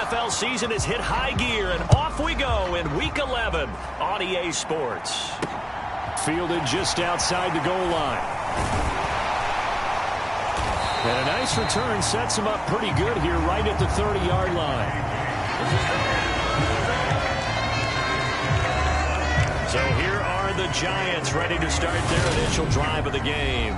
NFL season has hit high gear, and off we go in Week 11 on EA Sports. Fielded just outside the goal line. And a nice return sets him up pretty good here right at the 30-yard line. So here are the Giants ready to start their initial drive of the game.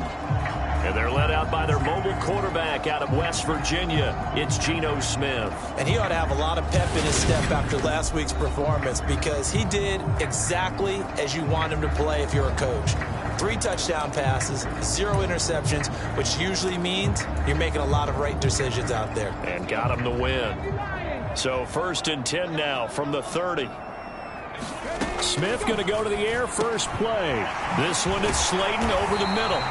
And they're led out by their mobile quarterback out of West Virginia. It's Geno Smith. And he ought to have a lot of pep in his step after last week's performance because he did exactly as you want him to play if you're a coach. 3 touchdown passes, 0 interceptions, which usually means you're making a lot of right decisions out there. And got him the win. So 1st and 10 now from the 30. Smith going to go to the air first play. This one is Slayton over the middle.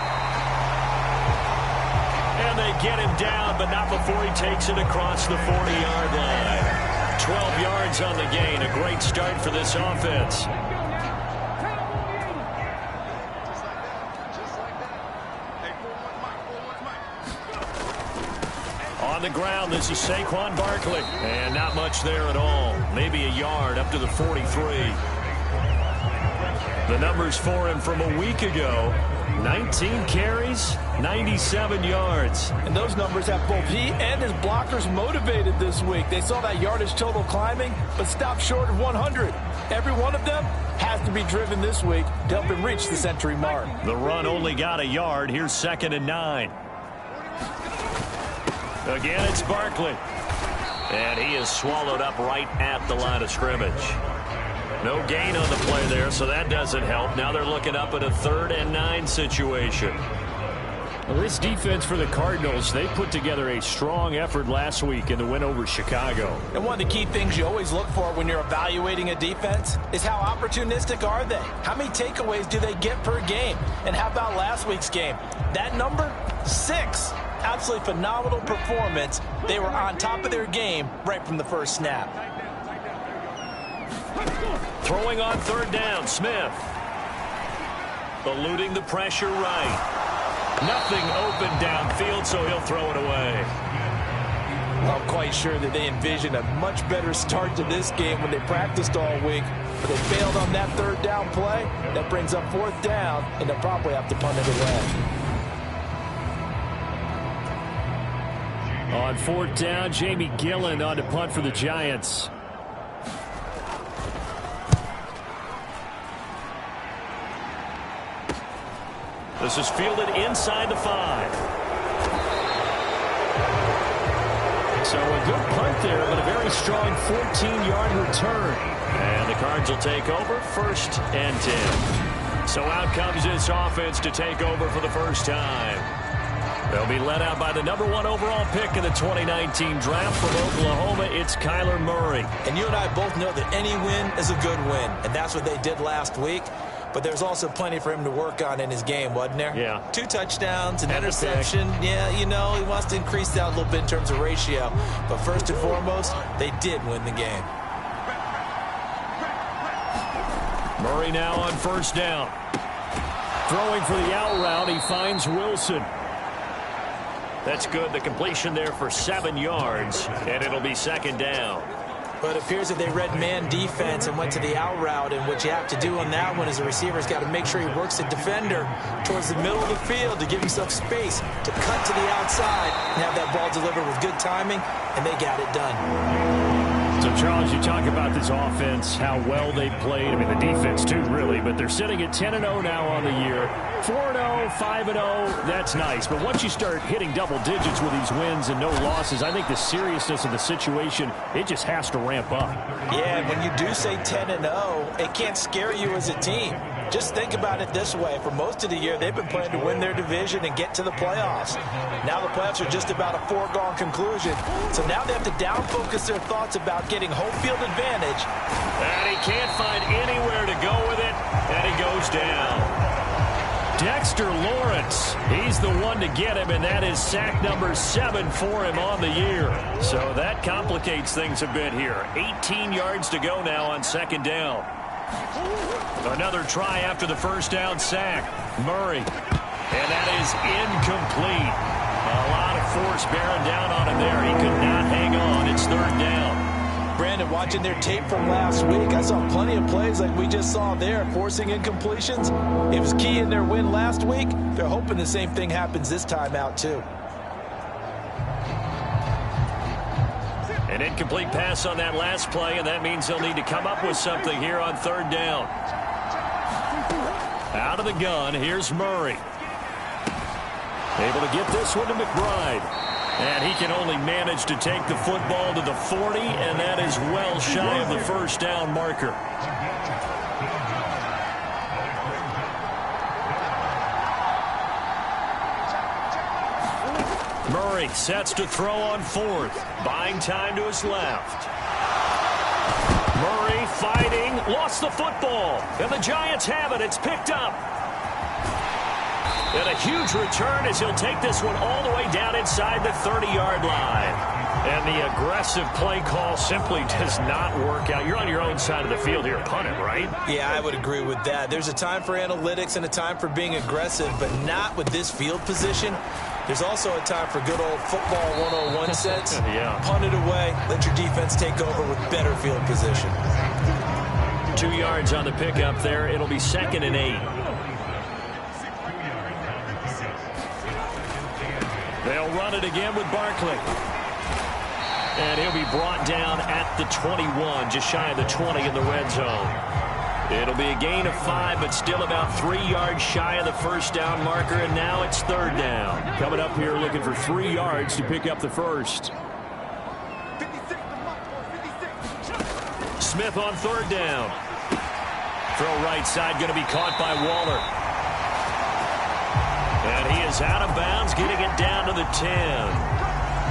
And they get him down, but not before he takes it across the 40-yard line. 12 yards on the gain. A great start for this offense. On the ground, this is Saquon Barkley. And not much there at all. Maybe a yard up to the 43. The numbers for him from a week ago. 19 carries, 97 yards. And those numbers have both he and his blockers motivated this week. They saw that yardage total climbing, but stopped short of 100. Every one of them has to be driven this week to help him reach the century mark. The run only got a yard. Here's 2nd and 9. Again, it's Barkley. And he is swallowed up right at the line of scrimmage. No gain on the play there, so that doesn't help. Now they're looking up at a 3rd and 9 situation. Well, this defense for the Cardinals, they put together a strong effort last week in the win over Chicago. And one of the key things you always look for when you're evaluating a defense is how opportunistic are they? How many takeaways do they get per game? And how about last week's game? That number, 6. Absolutely phenomenal performance. They were on top of their game right from the first snap. Throwing on 3rd down, Smith. Eluding the pressure right. Nothing open downfield, so he'll throw it away. I'm quite sure that they envisioned a much better start to this game when they practiced all week. But they failed on that 3rd down play. That brings up 4th down, and they'll probably have to punt it away. On 4th down, Jamie Gillen on to punt for the Giants. This is fielded inside the 5. So a good punt there, but a very strong 14-yard return. And the Cards will take over 1st and 10. So out comes this offense to take over for the first time. They'll be led out by the #1 overall pick in the 2019 draft from Oklahoma. It's Kyler Murray. And you and I both know that any win is a good win. And that's what they did last week. But there's also plenty for him to work on in his game, wasn't there? Yeah. 2 touchdowns, an interception. Yeah, you know, he wants to increase that a little bit in terms of ratio. But first and foremost, they did win the game. Murray now on 1st down. Throwing for the out route, he finds Wilson. That's good. The completion there for 7 yards, and it'll be 2nd down. But it appears that they read man defense and went to the out route. And what you have to do on that one is the receiver's got to make sure he works the defender towards the middle of the field to give himself space to cut to the outside and have that ball delivered with good timing, and they got it done. So, Charles, you talk about this offense, how well they played. I mean, the defense, too, really. But they're sitting at 10-0 now on the year. 4-0, 5-0, that's nice. But once you start hitting double digits with these wins and no losses, I think the seriousness of the situation, it just has to ramp up. Yeah, when you do say 10-0, it can't scare you as a team. Just think about it this way. For most of the year, they've been playing to win their division and get to the playoffs. Now the playoffs are just about a foregone conclusion. So now they have to down-focus their thoughts about getting home field advantage. And he can't find anywhere to go with it, and he goes down. Dexter Lawrence, he's the one to get him, and that is sack number 7 for him on the year. So that complicates things a bit here. 18 yards to go now on 2nd down. Another try after the 1st down sack. Murray. And that is incomplete. A lot of force bearing down on him there. He could not hang on. It's 3rd down. Brandon, watching their tape from last week, I saw plenty of plays like we just saw there, forcing incompletions. It was key in their win last week. They're hoping the same thing happens this time out, too. An incomplete pass on that last play, and that means they'll need to come up with something here on third down. Out of the gun, here's Murray. Able to get this one to McBride. And he can only manage to take the football to the 40, and that is well shy of the first down marker. Murray sets to throw on fourth, buying time to his left. Murray fighting, lost the football, and the Giants have it. It's picked up. And a huge return as he'll take this one all the way down inside the 30-yard line. And the aggressive play call simply does not work out. You're on your own side of the field here. Punt it, right? Yeah, I would agree with that. There's a time for analytics and a time for being aggressive, but not with this field position. There's also a time for good old football 101 sense. Yeah. Punt it away. Let your defense take over with better field position. 2 yards on the pickup there. It'll be 2nd and 8. They'll run it again with Barkley. And he'll be brought down at the 21, just shy of the 20 in the red zone. It'll be a gain of 5, but still about 3 yards shy of the first down marker, and now it's third down. Coming up here looking for 3 yards to pick up the first. Smith on third down. Throw right side, going to be caught by Waller. And he is out of bounds, getting it down to the 10.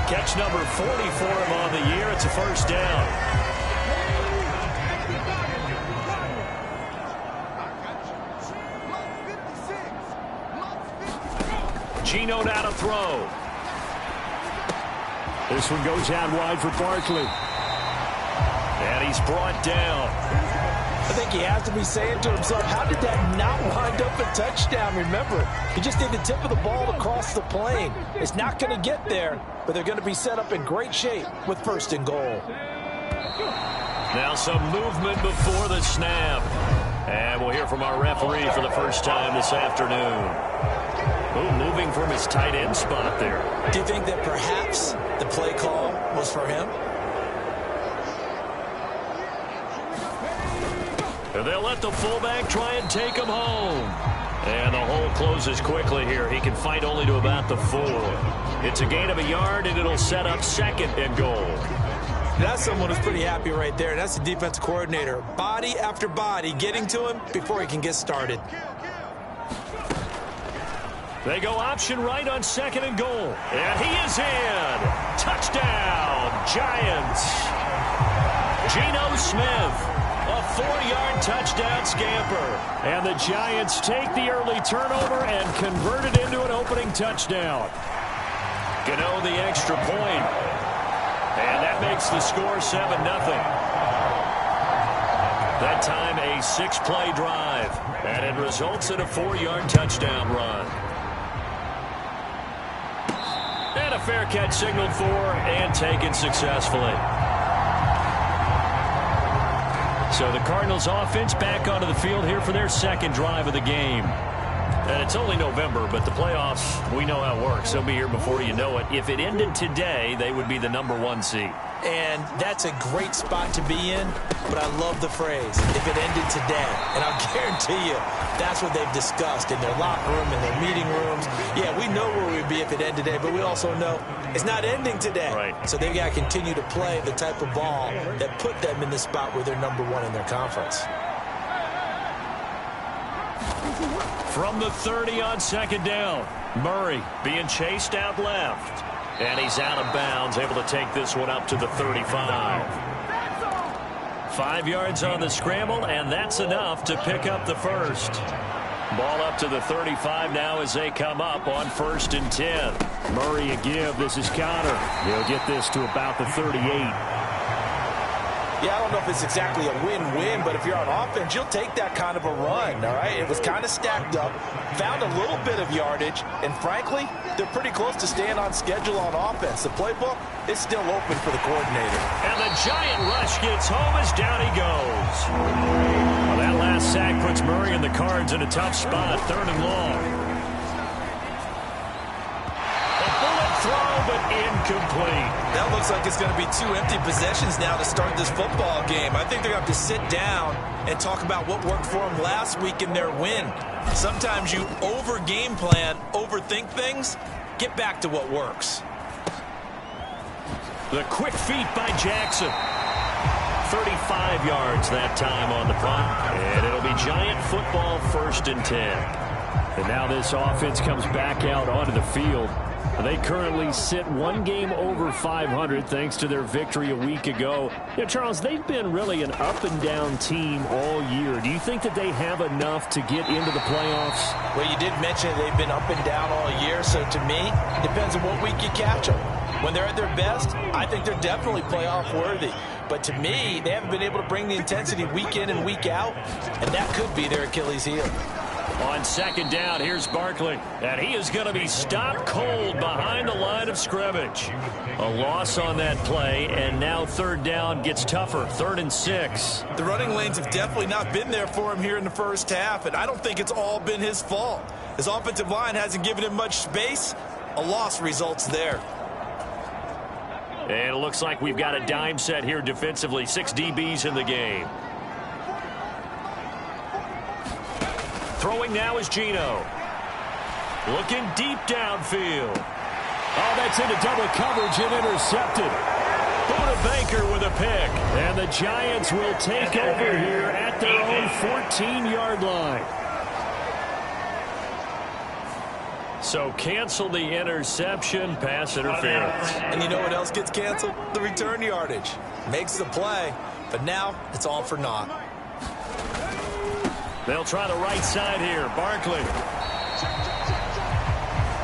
Catch number 40 for him on the year. It's a first down. Gino now to throw. This one goes out wide for Barkley. And he's brought down. I think he has to be saying to himself, how did that not wind up a touchdown? Remember, he just did the tip of the ball across the plane. It's not going to get there, but they're going to be set up in great shape with 1st and goal. Now some movement before the snap. And we'll hear from our referee for the first time this afternoon. Oh, moving from his tight end spot there. Do you think that perhaps the play call was for him? And they'll let the fullback try and take him home. And the hole closes quickly here. He can fight only to about the 4. It's a gain of a yard, and it'll set up 2nd and goal. That's someone who's pretty happy right there. That's the defensive coordinator. Body after body getting to him before he can get started. They go option right on 2nd and goal. And he is in. Touchdown, Giants. Geno Smith. A 4-yard touchdown scamper. And the Giants take the early turnover and convert it into an opening touchdown. Gano the extra point. And that makes the score 7-0. That time a 6-play drive. And it results in a 4-yard touchdown run. And a fair catch signaled for and taken successfully. So the Cardinals offense back onto the field here for their 2nd drive of the game. And it's only November, but the playoffs, we know how it works. They'll be here before you know it. If it ended today, they would be the #1 seed. And that's a great spot to be in, but I love the phrase, if it ended today. And I'll guarantee you, that's what they've discussed in their locker room, in their meeting rooms. Yeah, we know where we'd be if it ended today, but we also know it's not ending today. Right. So they've got to continue to play the type of ball that put them in the spot where they're #1 in their conference. From the 30 on 2nd down, Murray being chased out left. And he's out of bounds, able to take this one up to the 35. 5 yards on the scramble, and that's enough to pick up the first. Ball up to the 35 now as they come up on 1st and 10. Murray a give. This is Connor. He'll get this to about the 38. Yeah, I don't know if it's exactly a win-win, but if you're on offense, you'll take that kind of a run, all right? It was kind of stacked up, found a little bit of yardage, and frankly, they're pretty close to staying on schedule on offense. The playbook is still open for the coordinator. And the giant rush gets home as down he goes. Well, that last sack puts Murray and the Cards in a tough spot, 3rd and long. Throw, but incomplete. That looks like it's going to be 2 empty possessions now to start this football game. I think they're going to have to sit down and talk about what worked for them last week in their win. Sometimes you over-game plan, overthink things, get back to what works. The quick feet by Jackson. 35 yards that time on the punt. And it'll be Giant football, 1st and 10. And now this offense comes back out onto the field. They currently sit 1 game over 500 thanks to their victory a week ago. Yeah, Charles, they've been really an up-and-down team all year. Do you think that they have enough to get into the playoffs? Well, you did mention they've been up and down all year, so to me, it depends on what week you catch them. When they're at their best, I think they're definitely playoff-worthy. But to me, they haven't been able to bring the intensity week in and week out, and that could be their Achilles heel. On 2nd down, here's Barkley. And he is going to be stopped cold behind the line of scrimmage. A loss on that play, and now 3rd down gets tougher. 3rd and 6. The running lanes have definitely not been there for him here in the first half, and I don't think it's all been his fault. His offensive line hasn't given him much space. A loss results there. And it looks like we've got a dime set here defensively. 6 DBs in the game. Throwing now is Geno. Looking deep downfield. Oh, that's into double coverage and intercepted. Buda Baker with a pick. And the Giants will take over here at their own 14-yard line. So cancel the interception, pass interference. And you know what else gets canceled? The return yardage. Makes the play, but now it's all for naught. They'll try the right side here. Barkley.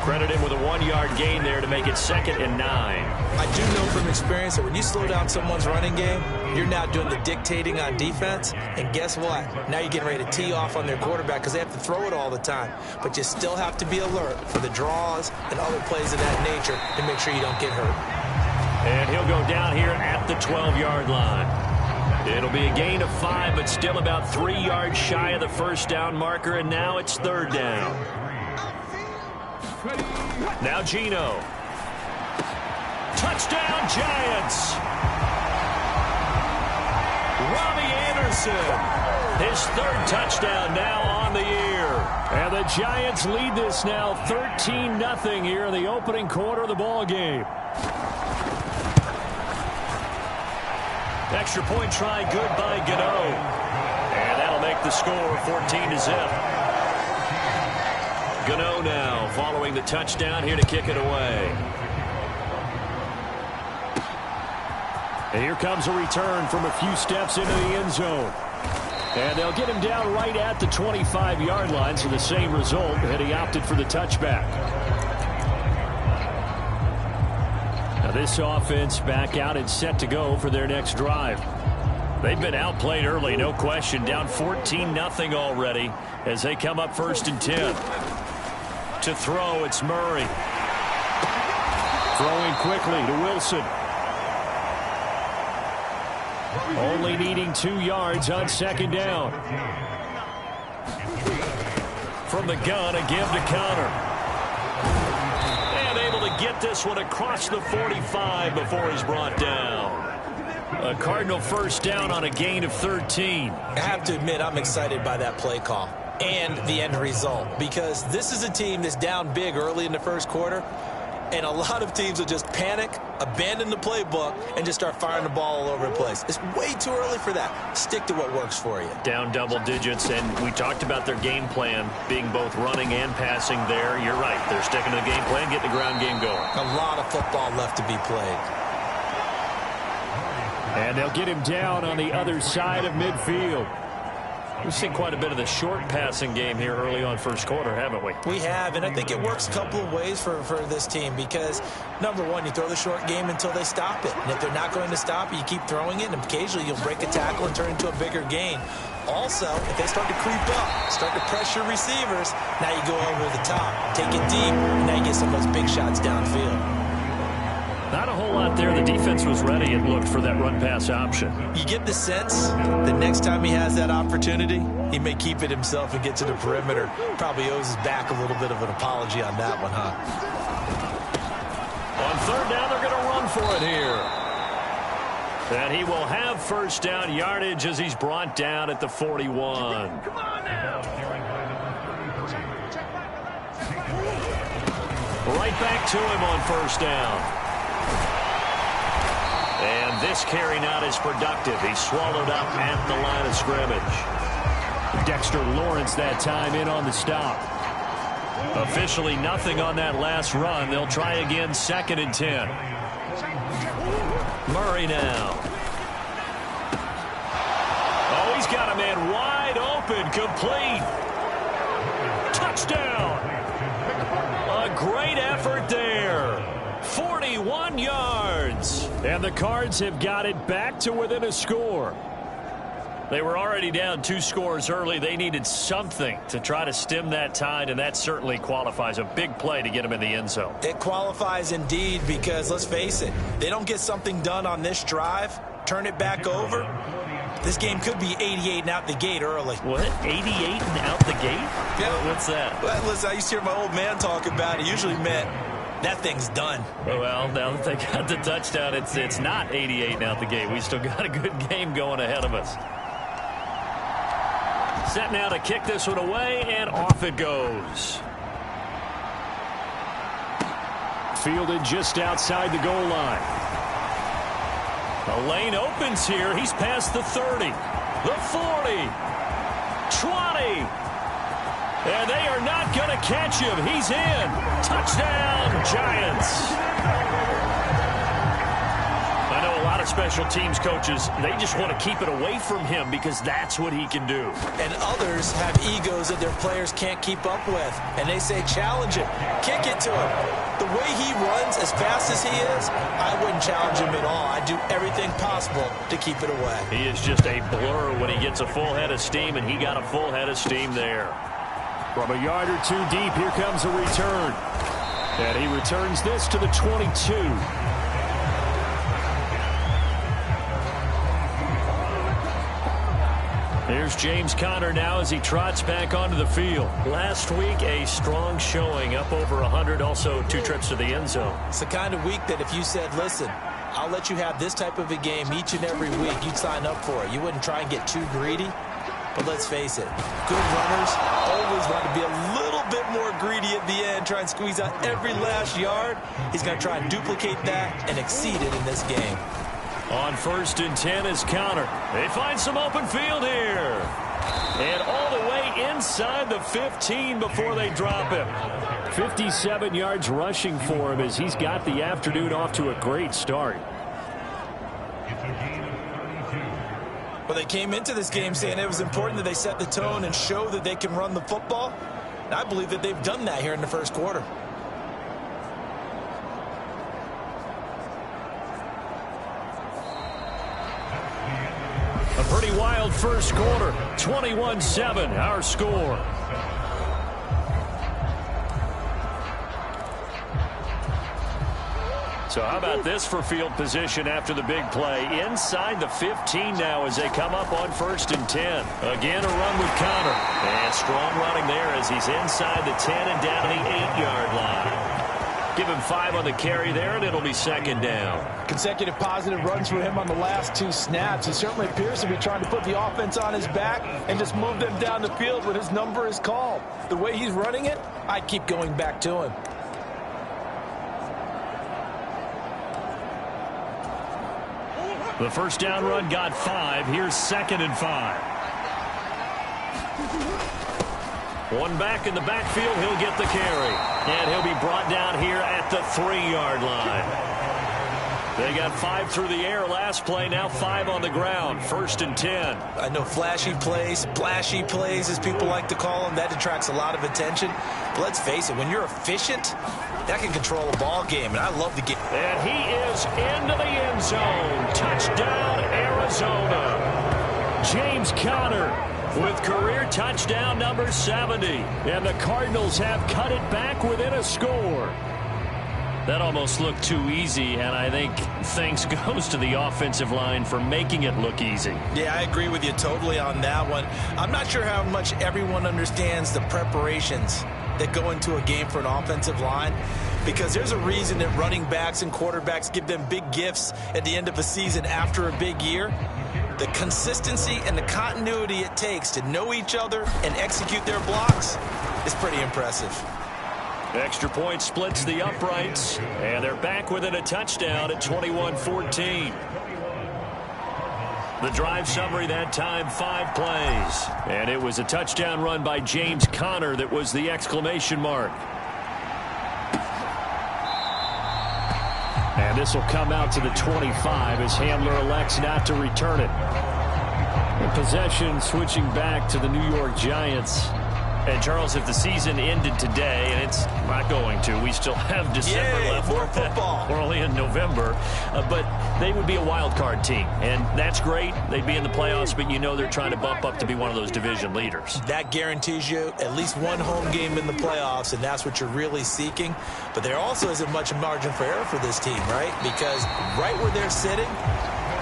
Credit him with a 1-yard gain there to make it 2nd and 9. I do know from experience that when you slow down someone's running game, you're now doing the dictating on defense. And guess what? Now you're getting ready to tee off on their quarterback because they have to throw it all the time. But you still have to be alert for the draws and other plays of that nature to make sure you don't get hurt. And he'll go down here at the 12-yard line. It'll be a gain of 5, but still about 3 yards shy of the 1st down marker, and now it's 3rd down. Now Geno. Touchdown, Giants! Robbie Anderson, his 3rd touchdown now on the year. And the Giants lead this now 13-0 here in the opening quarter of the ball game. Extra point try good by Gano. And that'll make the score 14-0. Gano now following the touchdown here to kick it away. And here comes a return from a few steps into the end zone. And they'll get him down right at the 25-yard line, so the same result, and he opted for the touchback. Now this offense back out and set to go for their next drive. They've been outplayed early, no question, down 14-0 already as they come up 1st and 10. To throw, it's Murray. Throwing quickly to Wilson. Only needing 2 yards on 2nd down. From the gun, a give to Connor. And able to get this one across the 45 before he's brought down. A Cardinal 1st down on a gain of 13. I have to admit, I'm excited by that play call and the end result, because this is a team that's down big early in the 1st quarter, and a lot of teams will just panic, abandon the playbook, and just start firing the ball all over the place. It's way too early for that. Stick to what works for you. Down double digits, and we talked about their game plan being both running and passing there. You're right. They're sticking to the game plan, getting the ground game going. A lot of football left to be played. And they'll get him down on the other side of midfield. We've seen quite a bit of the short passing game here early on first quarter, haven't we? We have, and I think it works a couple of ways for this team because, number one, you throw the short game until they stop it. And if they're not going to stop it, you keep throwing it, and occasionally you'll break a tackle and turn into a bigger gain. Also, if they start to creep up, start to pressure receivers, now you go over the top, take it deep, and now you get some of those big shots downfield. Not a whole lot there. The defense was ready and looked for that run-pass option. You get the sense that next time he has that opportunity, he may keep it himself and get to the perimeter. Probably owes his back a little bit of an apology on that one, huh? On third down, they're going to run for it here. And he will have first down yardage as he's brought down at the 41. Come on now. Right back to him on first down. And this carry not as productive. He's swallowed up at the line of scrimmage. Dexter Lawrence that time in on the stop. Officially nothing on that last run. They'll try again, 2nd and 10. Murray now. Oh, he's got a man wide open, complete. Touchdown. A great effort there. 41 yards. And the Cards have got it back to within a score. They were already down 2 scores early. They needed something to try to stem that tide, and that certainly qualifies. A big play to get them in the end zone. It qualifies indeed because, let's face it, they don't get something done on this drive, turn it back over, this game could be 88 and out the gate early. What? 88 and out the gate? Yeah. What's that? Well, listen, I used to hear my old man talk about it. Usually meant that thing's done. Well, now that they got the touchdown, it's not 88 and out the gate. We still got a good game going ahead of us. Set now to kick this one away, and off it goes. Fielded just outside the goal line. A lane opens here. He's past the 30, the 40, 20. And they are not going to catch him. He's in. Touchdown, Giants. I know a lot of special teams coaches, they just want to keep it away from him because that's what he can do. And others have egos that their players can't keep up with. And they say, challenge him. Kick it to him. The way he runs as fast as he is, I wouldn't challenge him at all. I'd do everything possible to keep it away. He is just a blur when he gets a full head of steam, and he got a full head of steam there. From a yard or two deep, here comes a return. And he returns this to the 22. Here's James Conner now as he trots back onto the field. Last week, a strong showing, up over 100, also 2 trips to the end zone. It's the kind of week that if you said, listen, I'll let you have this type of a game each and every week, you'd sign up for it. You wouldn't try and get too greedy. But let's face it, good runners always want to be a little bit more greedy at the end, try and squeeze out every last yard. He's going to try and duplicate that and exceed it in this game. On 1st and 10 is Conner. They find some open field here. And all the way inside the 15 before they drop him. 57 yards rushing for him as he's got the afternoon off to a great start. Well, they came into this game saying it was important that they set the tone and show that they can run the football. And I believe that they've done that here in the first quarter. A pretty wild first quarter. 21-7, our score. So how about this for field position after the big play? Inside the 15 now as they come up on 1st and 10. Again, a run with Conner. And strong running there as he's inside the 10 and down the 8-yard line. Give him 5 on the carry there, and it'll be 2nd down. Consecutive positive runs for him on the last 2 snaps. He certainly appears to be trying to put the offense on his back and just move them down the field when his number is called. The way he's running it, I'd keep going back to him. The first down run got 5. Here's 2nd and 5. One back in the backfield. He'll get the carry. And he'll be brought down here at the 3-yard line. They got 5 through the air last play, now 5 on the ground. 1st and 10. I know flashy plays, splashy plays, as people like to call them, that attracts a lot of attention. But let's face it, when you're efficient, that can control a ball game, and I love the game. And he is into the end zone. Touchdown, Arizona. James Conner with career touchdown number 70. And the Cardinals have cut it back within a score. That almost looked too easy, and I think thanks goes to the offensive line for making it look easy. Yeah, I agree with you totally on that one. I'm not sure how much everyone understands the preparations that go into a game for an offensive line, because there's a reason that running backs and quarterbacks give them big gifts at the end of a season after a big year. The consistency and the continuity it takes to know each other and execute their blocks is pretty impressive. Extra point splits the uprights, and they're back within a touchdown at 21-14. The drive summary that time, 5 plays. And it was a touchdown run by James Conner that was the exclamation mark. And this will come out to the 25 as Hamler elects not to return it. The possession switching back to the New York Giants. And, Charles, if the season ended today, and it's not going to, we still have December left. More football. We're only in November. But they would be a wild card team, and that's great. They'd be in the playoffs, but you know they're trying to bump up to be one of those division leaders. That guarantees you at least one home game in the playoffs, and that's what you're really seeking. But there also isn't much margin for error for this team, right? Because right where they're sitting,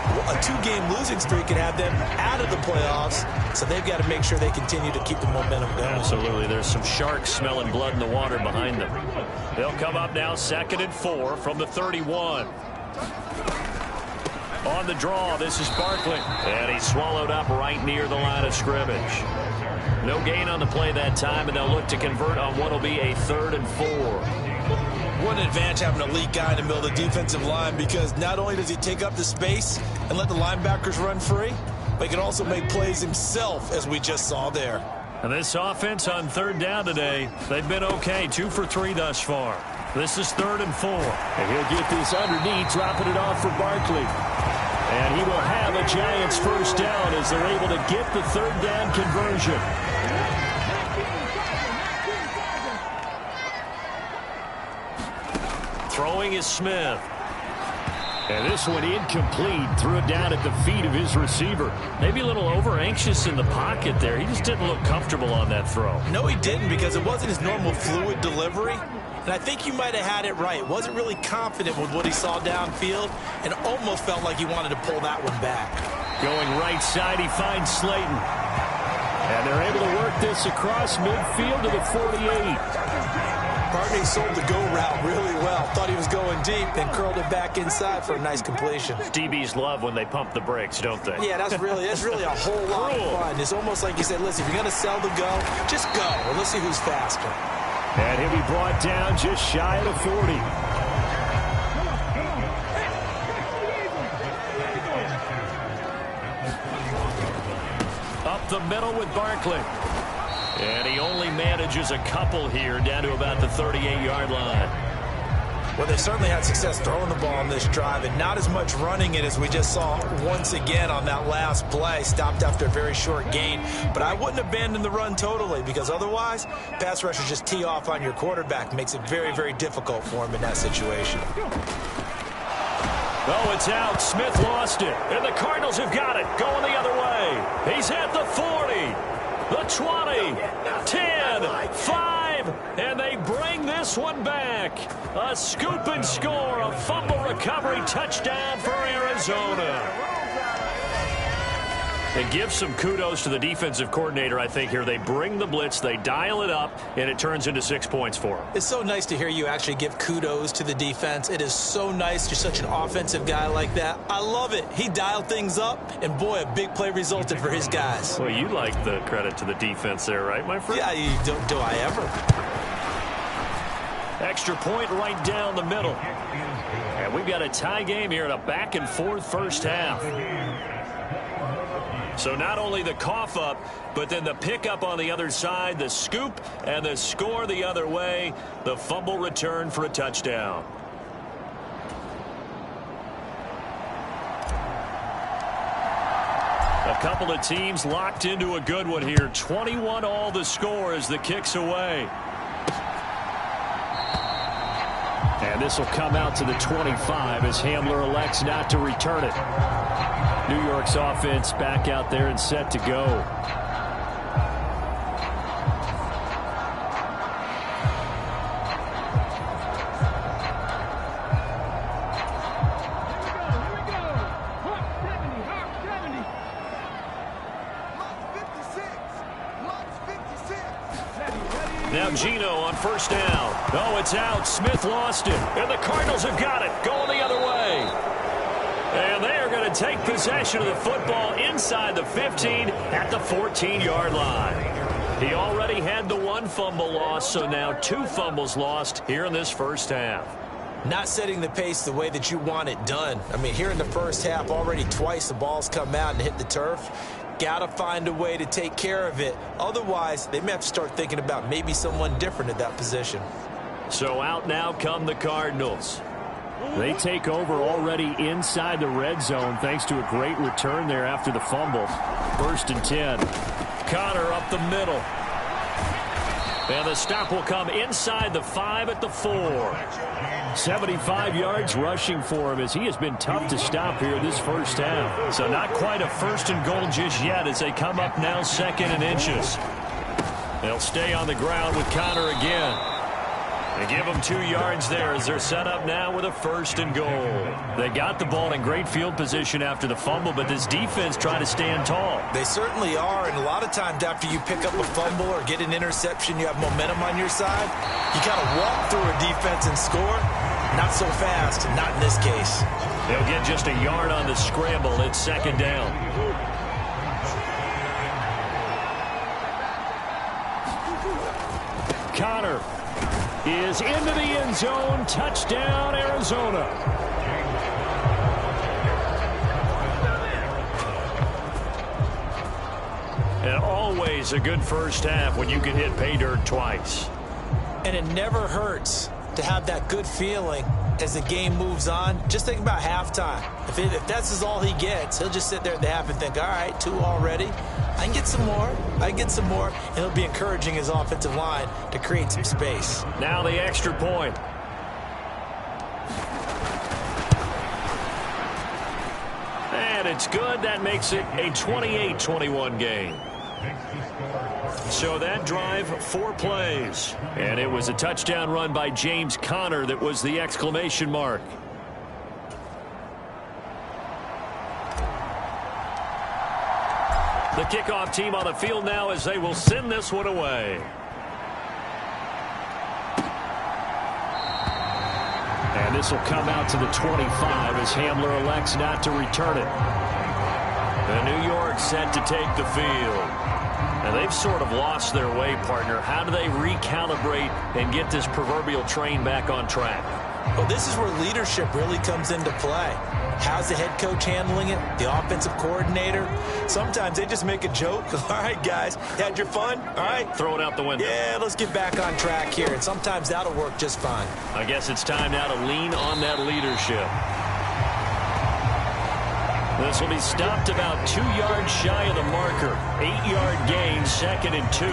a 2-game losing streak could have them out of the playoffs, so they've got to make sure they continue to keep the momentum going. Absolutely. There's some sharks smelling blood in the water behind them. They'll come up now 2nd and 4 from the 31. On the draw, this is Barkley. And he's swallowed up right near the line of scrimmage. No gain on the play that time, and they'll look to convert on what will be a 3rd and 4. What an advantage having an elite guy in the middle of the defensive line, because not only does he take up the space and let the linebackers run free, but he can also make plays himself, as we just saw there. And this offense on 3rd down today, they've been okay. 2 for 3 thus far. This is 3rd and 4. And he'll get this underneath, dropping it off for Barkley. And he will have a Giants 1st down as they're able to get the 3rd down conversion. Throwing is Smith. And this one incomplete. Threw it down at the feet of his receiver. Maybe a little over-anxious in the pocket there. He just didn't look comfortable on that throw. No, he didn't, because it wasn't his normal fluid delivery. And I think you might have had it right. Wasn't really confident with what he saw downfield, and almost felt like he wanted to pull that one back. Going right side, he finds Slayton. And they're able to work this across midfield to the 48. Barkley sold the go route really well. Thought he was going deep, then curled it back inside for a nice completion. DBs love when they pump the brakes, don't they? Yeah, that's really a whole lot of fun. It's almost like you said, listen, if you're going to sell the go, just go. Well, let's see who's faster. And he'll be brought down just shy of the 40. Up the middle with Barkley. And he only manages a couple here, down to about the 38-yard line. Well, they certainly had success throwing the ball on this drive, and not as much running it as we just saw once again on that last play. Stopped after a very short gain. But I wouldn't abandon the run totally, because otherwise, pass rushers just tee off on your quarterback. Makes it very, very difficult for him in that situation. Oh, it's out. Smith lost it. And the Cardinals have got it. Going the other way. He's at the 40. The 20, 10, 5, and they bring this one back. A scoop and score, a fumble recovery touchdown for Arizona. And give some kudos to the defensive coordinator, I think, here. They bring the blitz, they dial it up, and it turns into 6 points for them. It's so nice to hear you actually give kudos to the defense. It is so nice. You're such an offensive guy like that. I love it. He dialed things up, and boy, a big play resulted for his guys. Well, you like the credit to the defense there, right, my friend? Yeah, do I ever? Extra point right down the middle. And we've got a tie game here in a back-and-forth first half. So not only the cough up, but then the pickup on the other side, the scoop, and the score the other way. The fumble return for a touchdown. A couple of teams locked into a good one here. 21 all the score as the kick's away. And this will come out to the 25 as Hamler elects not to return it. New York's offense back out there and set to go. Now Gino on first down. Oh, it's out. Smith lost it. And the Cardinals have got it. Going the other way. And they are going to take possession of the football inside the 15 at the 14-yard line. He already had the one fumble loss, so now 2 fumbles lost here in this first half. Not setting the pace the way that you want it done. I mean, here in the first half, already twice the ball's come out and hit the turf. Got to find a way to take care of it. Otherwise, they may have to start thinking about maybe someone different at that position. So out now come the Cardinals. They take over already inside the red zone thanks to a great return there after the fumble. 1st and 10. Connor up the middle. And the stop will come inside the 5 at the 4. 75 yards rushing for him as he has been tough to stop here this first half. So not quite a 1st and goal just yet as they come up now 2nd and inches. They'll stay on the ground with Connor again. They give them 2 yards there as they're set up now with a 1st and goal. They got the ball in great field position after the fumble, but this defense trying to stand tall. They certainly are, and a lot of times after you pick up a fumble or get an interception, you have momentum on your side. You kind of walk through a defense and score. Not so fast, not in this case. They'll get just a yard on the scramble. It's 2nd down. Connor is into the end zone. Touchdown, Arizona. And always a good first half when you can hit pay dirt twice. And it never hurts to have that good feeling as the game moves on. Just think about halftime. If that's all he gets, he'll just sit there at the half and think, all right, 2 already. I can get some more. I can get some more. And he'll be encouraging his offensive line to create some space. Now the extra point. And it's good. That makes it a 28-21 game. So that drive, 4 plays. And it was a touchdown run by James Conner that was the exclamation mark. The kickoff team on the field now as they will send this one away. And this will come out to the 25 as Hamler elects not to return it. And New York set to take the field. And they've sort of lost their way, partner. How do they recalibrate and get this proverbial train back on track? Well, this is where leadership really comes into play. How's the head coach handling it? The offensive coordinator? Sometimes they just make a joke. All right, guys, had your fun? All right. Throw it out the window. Yeah, let's get back on track here. And sometimes that'll work just fine. I guess it's time now to lean on that leadership. This will be stopped about 2 yards shy of the marker. 8-yard gain, 2nd and 2.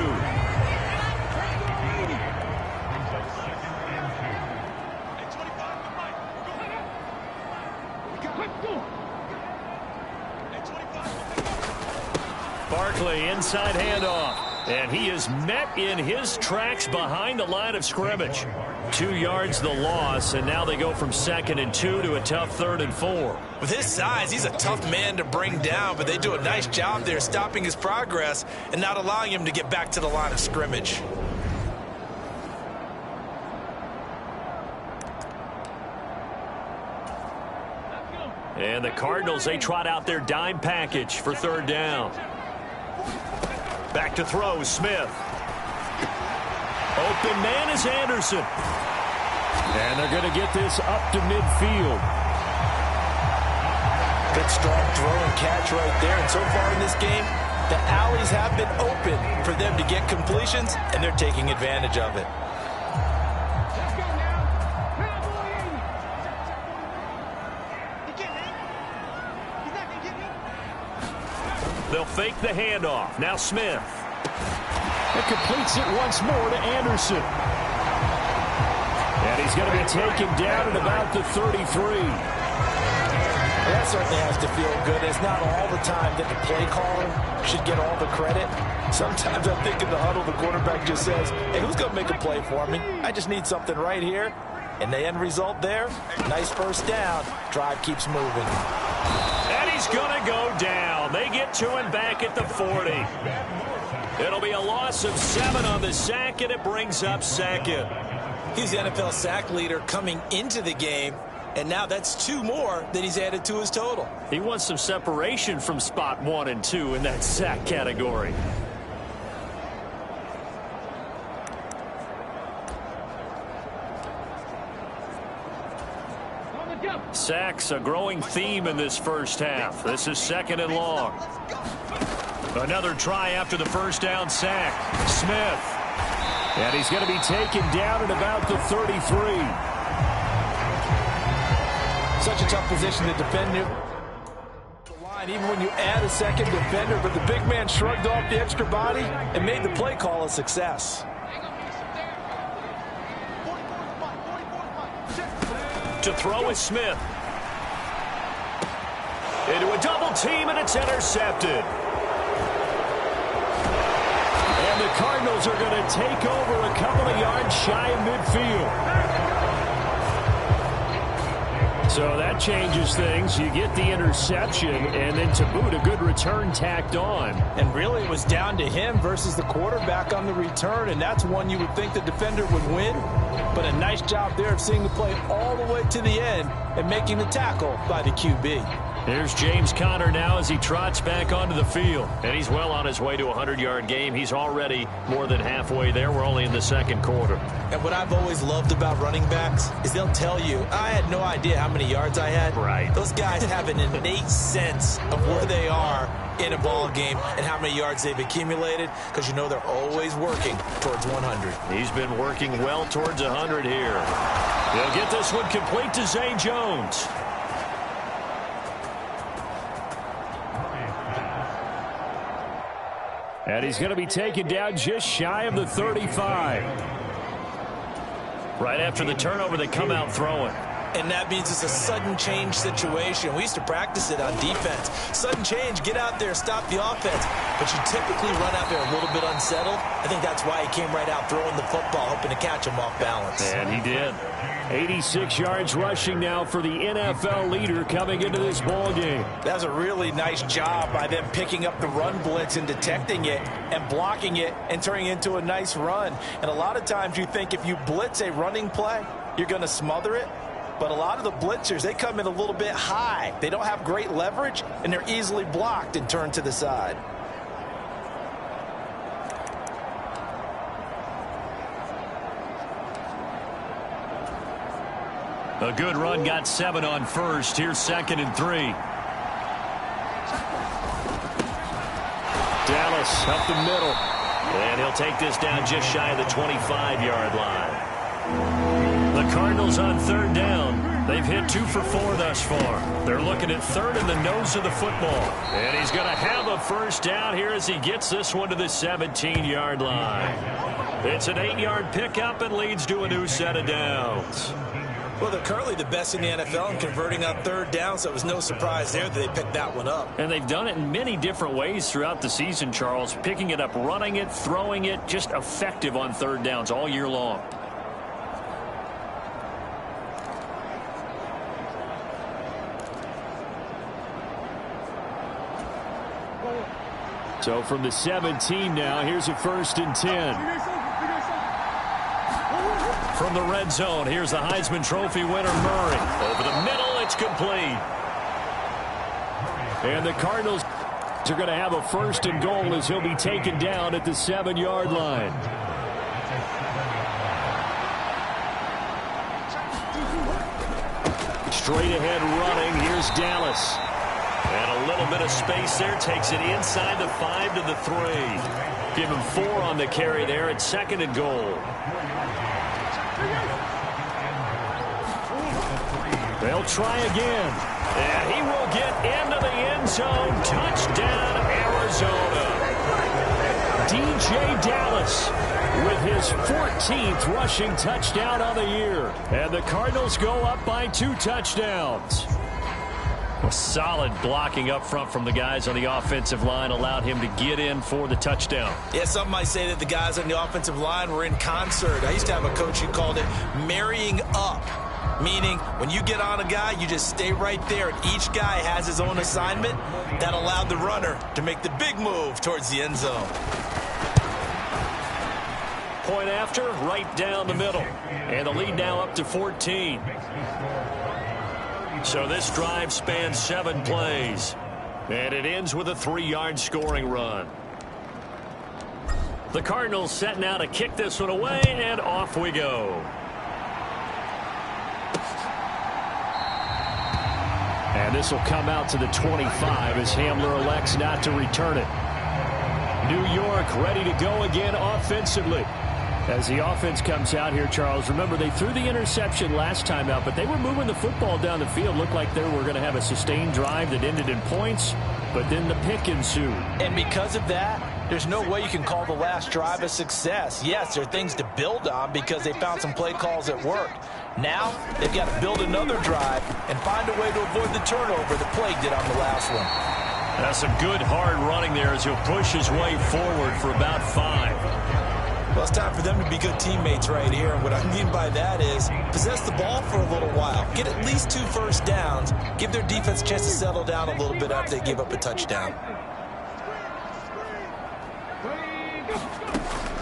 Barkley inside handoff. And he is met in his tracks behind the line of scrimmage. 2 yards the loss, and now they go from 2nd and 2 to a tough 3rd and 4. With his size, he's a tough man to bring down, but they do a nice job there stopping his progress and not allowing him to get back to the line of scrimmage. And the Cardinals, they trot out their dime package for 3rd down. Back to throw, Smith. Open man is Anderson. And they're going to get this up to midfield. Good strong throw and catch right there. And so far in this game, the alleys have been open for them to get completions, and they're taking advantage of it. They'll fake the handoff. Now Smith. It completes it once more to Anderson. And he's going to be taken down at about the 33. That certainly has to feel good. It's not all the time that the play caller should get all the credit. Sometimes I think in the huddle, the quarterback just says, hey, who's going to make a play for me? I just need something right here. And the end result there, nice first down. Drive keeps moving. And he's going to go down. They get to him back at the 40. It'll be a loss of 7 on the sack, and it brings up second. He's the NFL sack leader coming into the game. And now that's 2 more that he's added to his total. He wants some separation from spot 1 and 2 in that sack category. Sacks a growing theme in this first half. This is 2nd and long. Another try after the first down sack. Smith. And he's going to be taken down at about the 33. Such a tough position to defend him. Even when you add a second defender, but the big man shrugged off the extra body and made the play call a success. To throw is Smith. Into a double team, and it's intercepted. And the Cardinals are going to take over a couple of yards shy of midfield. So that changes things. You get the interception, and then to boot, a good return tacked on. And really, it was down to him versus the quarterback on the return, and that's one you would think the defender would win. But a nice job there of seeing the play all the way to the end and making the tackle by the QB. Here's James Conner now as he trots back onto the field. And he's well on his way to a 100-yard game. He's already more than halfway there. We're only in the second quarter. And what I've always loved about running backs is they'll tell you, I had no idea how many yards I had. Right. Those guys have an innate sense of where they are in a ball game and how many yards they've accumulated, because you know they're always working towards 100. He's been working well towards 100 here. They'll get this one complete to Zay Jones. And he's going to be taken down just shy of the 35. Right after the turnover, they come out throwing. And that means it's a sudden change situation. We used to practice it on defense. Sudden change, get out there, stop the offense. But you typically run out there a little bit unsettled. I think that's why he came right out throwing the football, hoping to catch him off balance. And he did. 86 yards rushing now for the NFL leader coming into this ball game. That was a really nice job by them picking up the run blitz and detecting it and blocking it and turning it into a nice run. And a lot of times you think if you blitz a running play, you're going to smother it. But a lot of the blitzers, they come in a little bit high. They don't have great leverage, and they're easily blocked and turned to the side. A good run, got 7 on first. Here's 2nd and 3. Dallas up the middle. And he'll take this down just shy of the 25-yard line. The Cardinals on 3rd down. They've hit 2 for 4 thus far. They're looking at 3rd in the nose of the football. And he's going to have a first down here as he gets this one to the 17-yard line. It's an 8-yard pickup and leads to a new set of downs. Well, they're currently the best in the NFL in converting on 3rd down, so it was no surprise there that they picked that one up. And they've done it in many different ways throughout the season, Charles. Picking it up, running it, throwing it, just effective on 3rd downs all year long. So from the 17 now, here's a 1st and 10. From the red zone, here's the Heisman Trophy winner, Murray. Over the middle, it's complete. And the Cardinals are going to have a 1st and goal as he'll be taken down at the 7-yard line. Straight ahead running, here's Dallas. And a little bit of space there, takes it inside the 5 to the 3. Give him 4 on the carry there at 2nd and goal. They'll try again. And he will get into the end zone. Touchdown, Arizona. DJ Dallas with his 14th rushing touchdown on the year. And the Cardinals go up by 2 touchdowns. A solid blocking up front from the guys on the offensive line allowed him to get in for the touchdown. Yeah, some might say that the guys on the offensive line were in concert. I used to have a coach who called it marrying up, meaning when you get on a guy, you just stay right there, and each guy has his own assignment. That allowed the runner to make the big move towards the end zone. Point after, right down the middle. And the lead now up to 14. So this drive spans 7 plays. And it ends with a 3-yard scoring run. The Cardinals setting out to kick this one away, and off we go. And this will come out to the 25 as Hamler elects not to return it. New York ready to go again offensively. As the offense comes out here, Charles, remember they threw the interception last time out, but they were moving the football down the field. Looked like they were going to have a sustained drive that ended in points, but then the pick ensued. And because of that, there's no way you can call the last drive a success. Yes, there are things to build on because they found some play calls that worked. Now, they've got to build another drive and find a way to avoid the turnover that plagued it on the last one. That's some good hard running there as he'll push his way forward for about 5. Well, it's time for them to be good teammates right here. And what I mean by that is possess the ball for a little while. Get at least 2 first downs. Give their defense a chance to settle down a little bit after they give up a touchdown.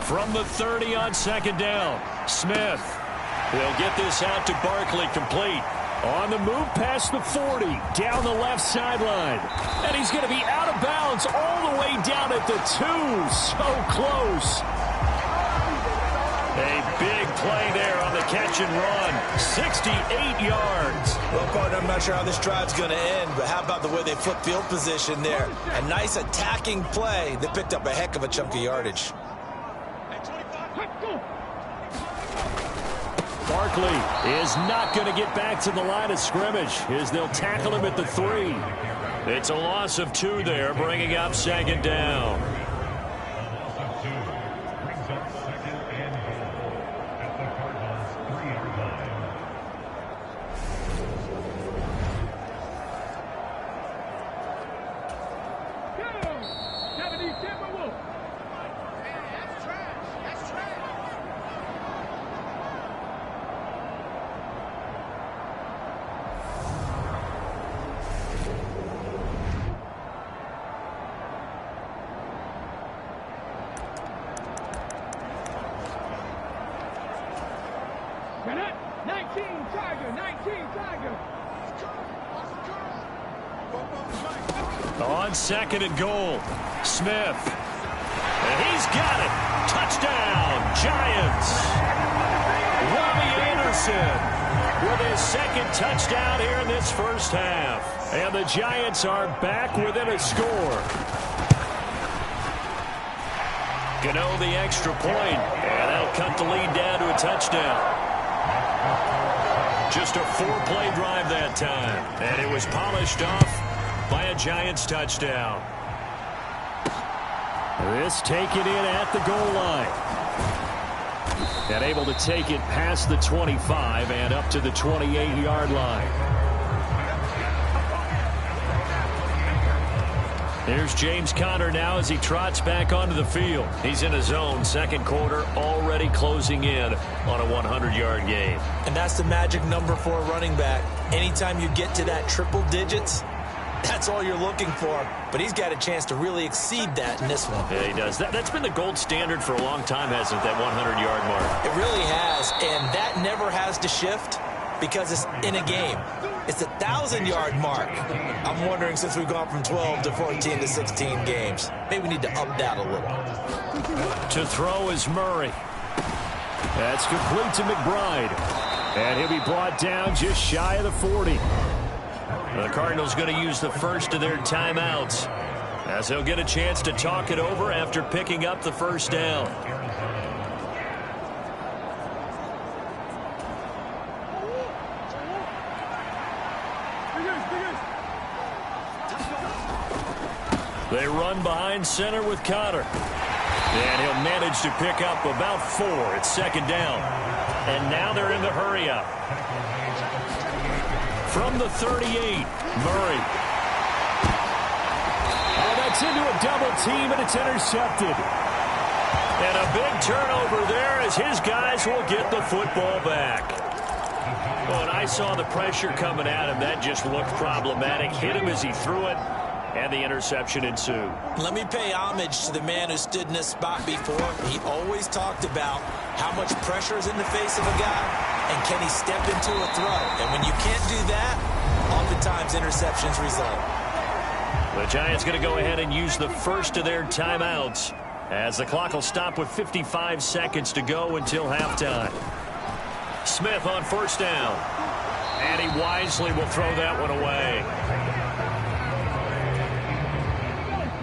From the 30 on 2nd down, Smith. He'll get this out to Barkley, complete. On the move past the 40, down the left sideline. And he's going to be out of bounds all the way down at the 2. So close. A big play there on the catch and run. 68 yards. Well, partner, I'm not sure how this drive's going to end, but how about the way they flip field position there? A nice attacking play that picked up a heck of a chunk of yardage. Barkley is not going to get back to the line of scrimmage as they'll tackle him at the 3. It's a loss of 2 there, bringing up 2nd down. On 2nd and goal, Smith. And he's got it. Touchdown, Giants. Robbie Anderson with his 2nd touchdown here in this first half. And the Giants are back within a score. Gano the extra point, and that'll cut the lead down to a touchdown. Just a 4-play drive that time, and it was polished off by a Giants touchdown. This taken in at the goal line. And able to take it past the 25 and up to the 28-yard line. There's James Conner now as he trots back onto the field. He's in his own 2nd quarter, already closing in on a 100-yard game. And that's the magic number for a running back. Anytime you get to that triple digits, that's all you're looking for. But he's got a chance to really exceed that in this one. Yeah, he does. That's been the gold standard for a long time, hasn't it, that 100-yard mark? It really has, and that never has to shift because it's in a game. It's a 1,000-yard mark. I'm wondering, since we've gone from 12 to 14 to 16 games, maybe we need to up that a little. To throw is Murray. That's complete to McBride. And he'll be brought down just shy of the 40. The Cardinals going to use the first of their timeouts as they'll get a chance to talk it over after picking up the first down. They run behind center with Connor. And he'll manage to pick up about 4. It's second down. And now they're in the hurry-up. From the 38, Murray. Oh, that's into a double team, and it's intercepted. And a big turnover there as his guys will get the football back. Oh, and I saw the pressure coming at him. That just looked problematic. Hit him as he threw it, and the interception ensued. Let me pay homage to the man who stood in this spot before. He always talked about how much pressure is in the face of a guy, and can he step into a throw. And when you can't do that, oftentimes interceptions result. The Giants going to go ahead and use the first of their timeouts, as the clock will stop with 55 seconds to go until halftime. Smith on first down. And he wisely will throw that one away.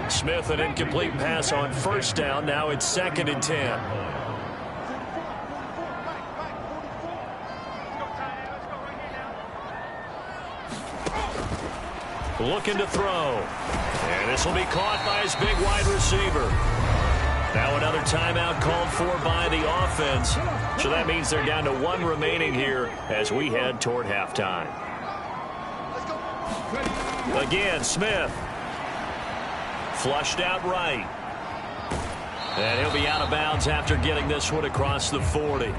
Smith, an incomplete pass on first down. Now it's 2nd and 10. Looking to throw. And this will be caught by his big wide receiver. Now another timeout called for by the offense. So that means they're down to 1 remaining here as we head toward halftime. Again, Smith. Flushed out right. And he'll be out of bounds after getting this one across the 40.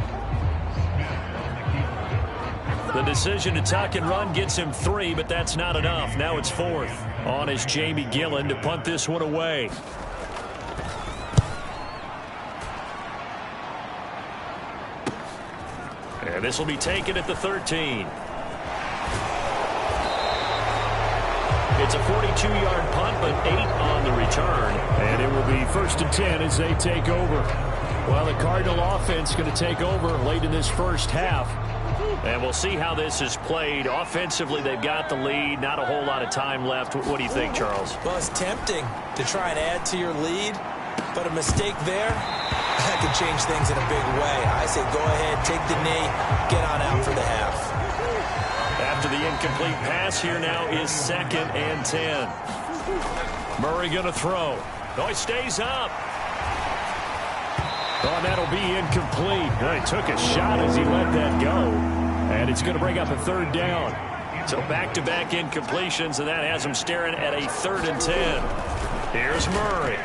The decision to tuck and run gets him 3, but that's not enough. Now it's 4th. On is Jamie Gillen to punt this one away. And this will be taken at the 13. It's a 42-yard punt, but 8 on the return. And it will be 1st and 10 as they take over. Well, the Cardinal offense going to take over late in this first half. And we'll see how this is played. Offensively, they've got the lead. Not a whole lot of time left. What do you think, Charles? Well, it's tempting to try and add to your lead, but a mistake there, that could change things in a big way. I say go ahead, take the knee, get on out for the half. After the incomplete pass, here now is 2nd and 10. Murray going to throw. No, he stays up. Oh, and that'll be incomplete. He took a shot as he let that go. And it's going to bring up a 3rd down. So back-to-back incompletions, and that has him staring at a 3rd and 10. Here's Murray.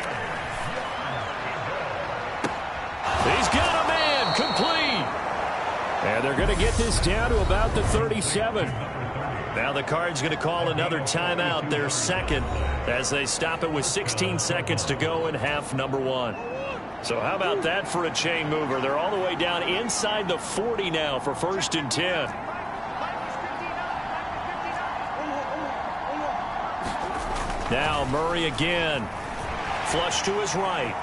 He's got a man, complete. And they're going to get this down to about the 37. Now the Cards going to call another timeout, their 2nd, as they stop it with 16 seconds to go in half number 1. So how about that for a chain mover? They're all the way down inside the 40 now for 1st and 10. Now Murray again. Flush to his right.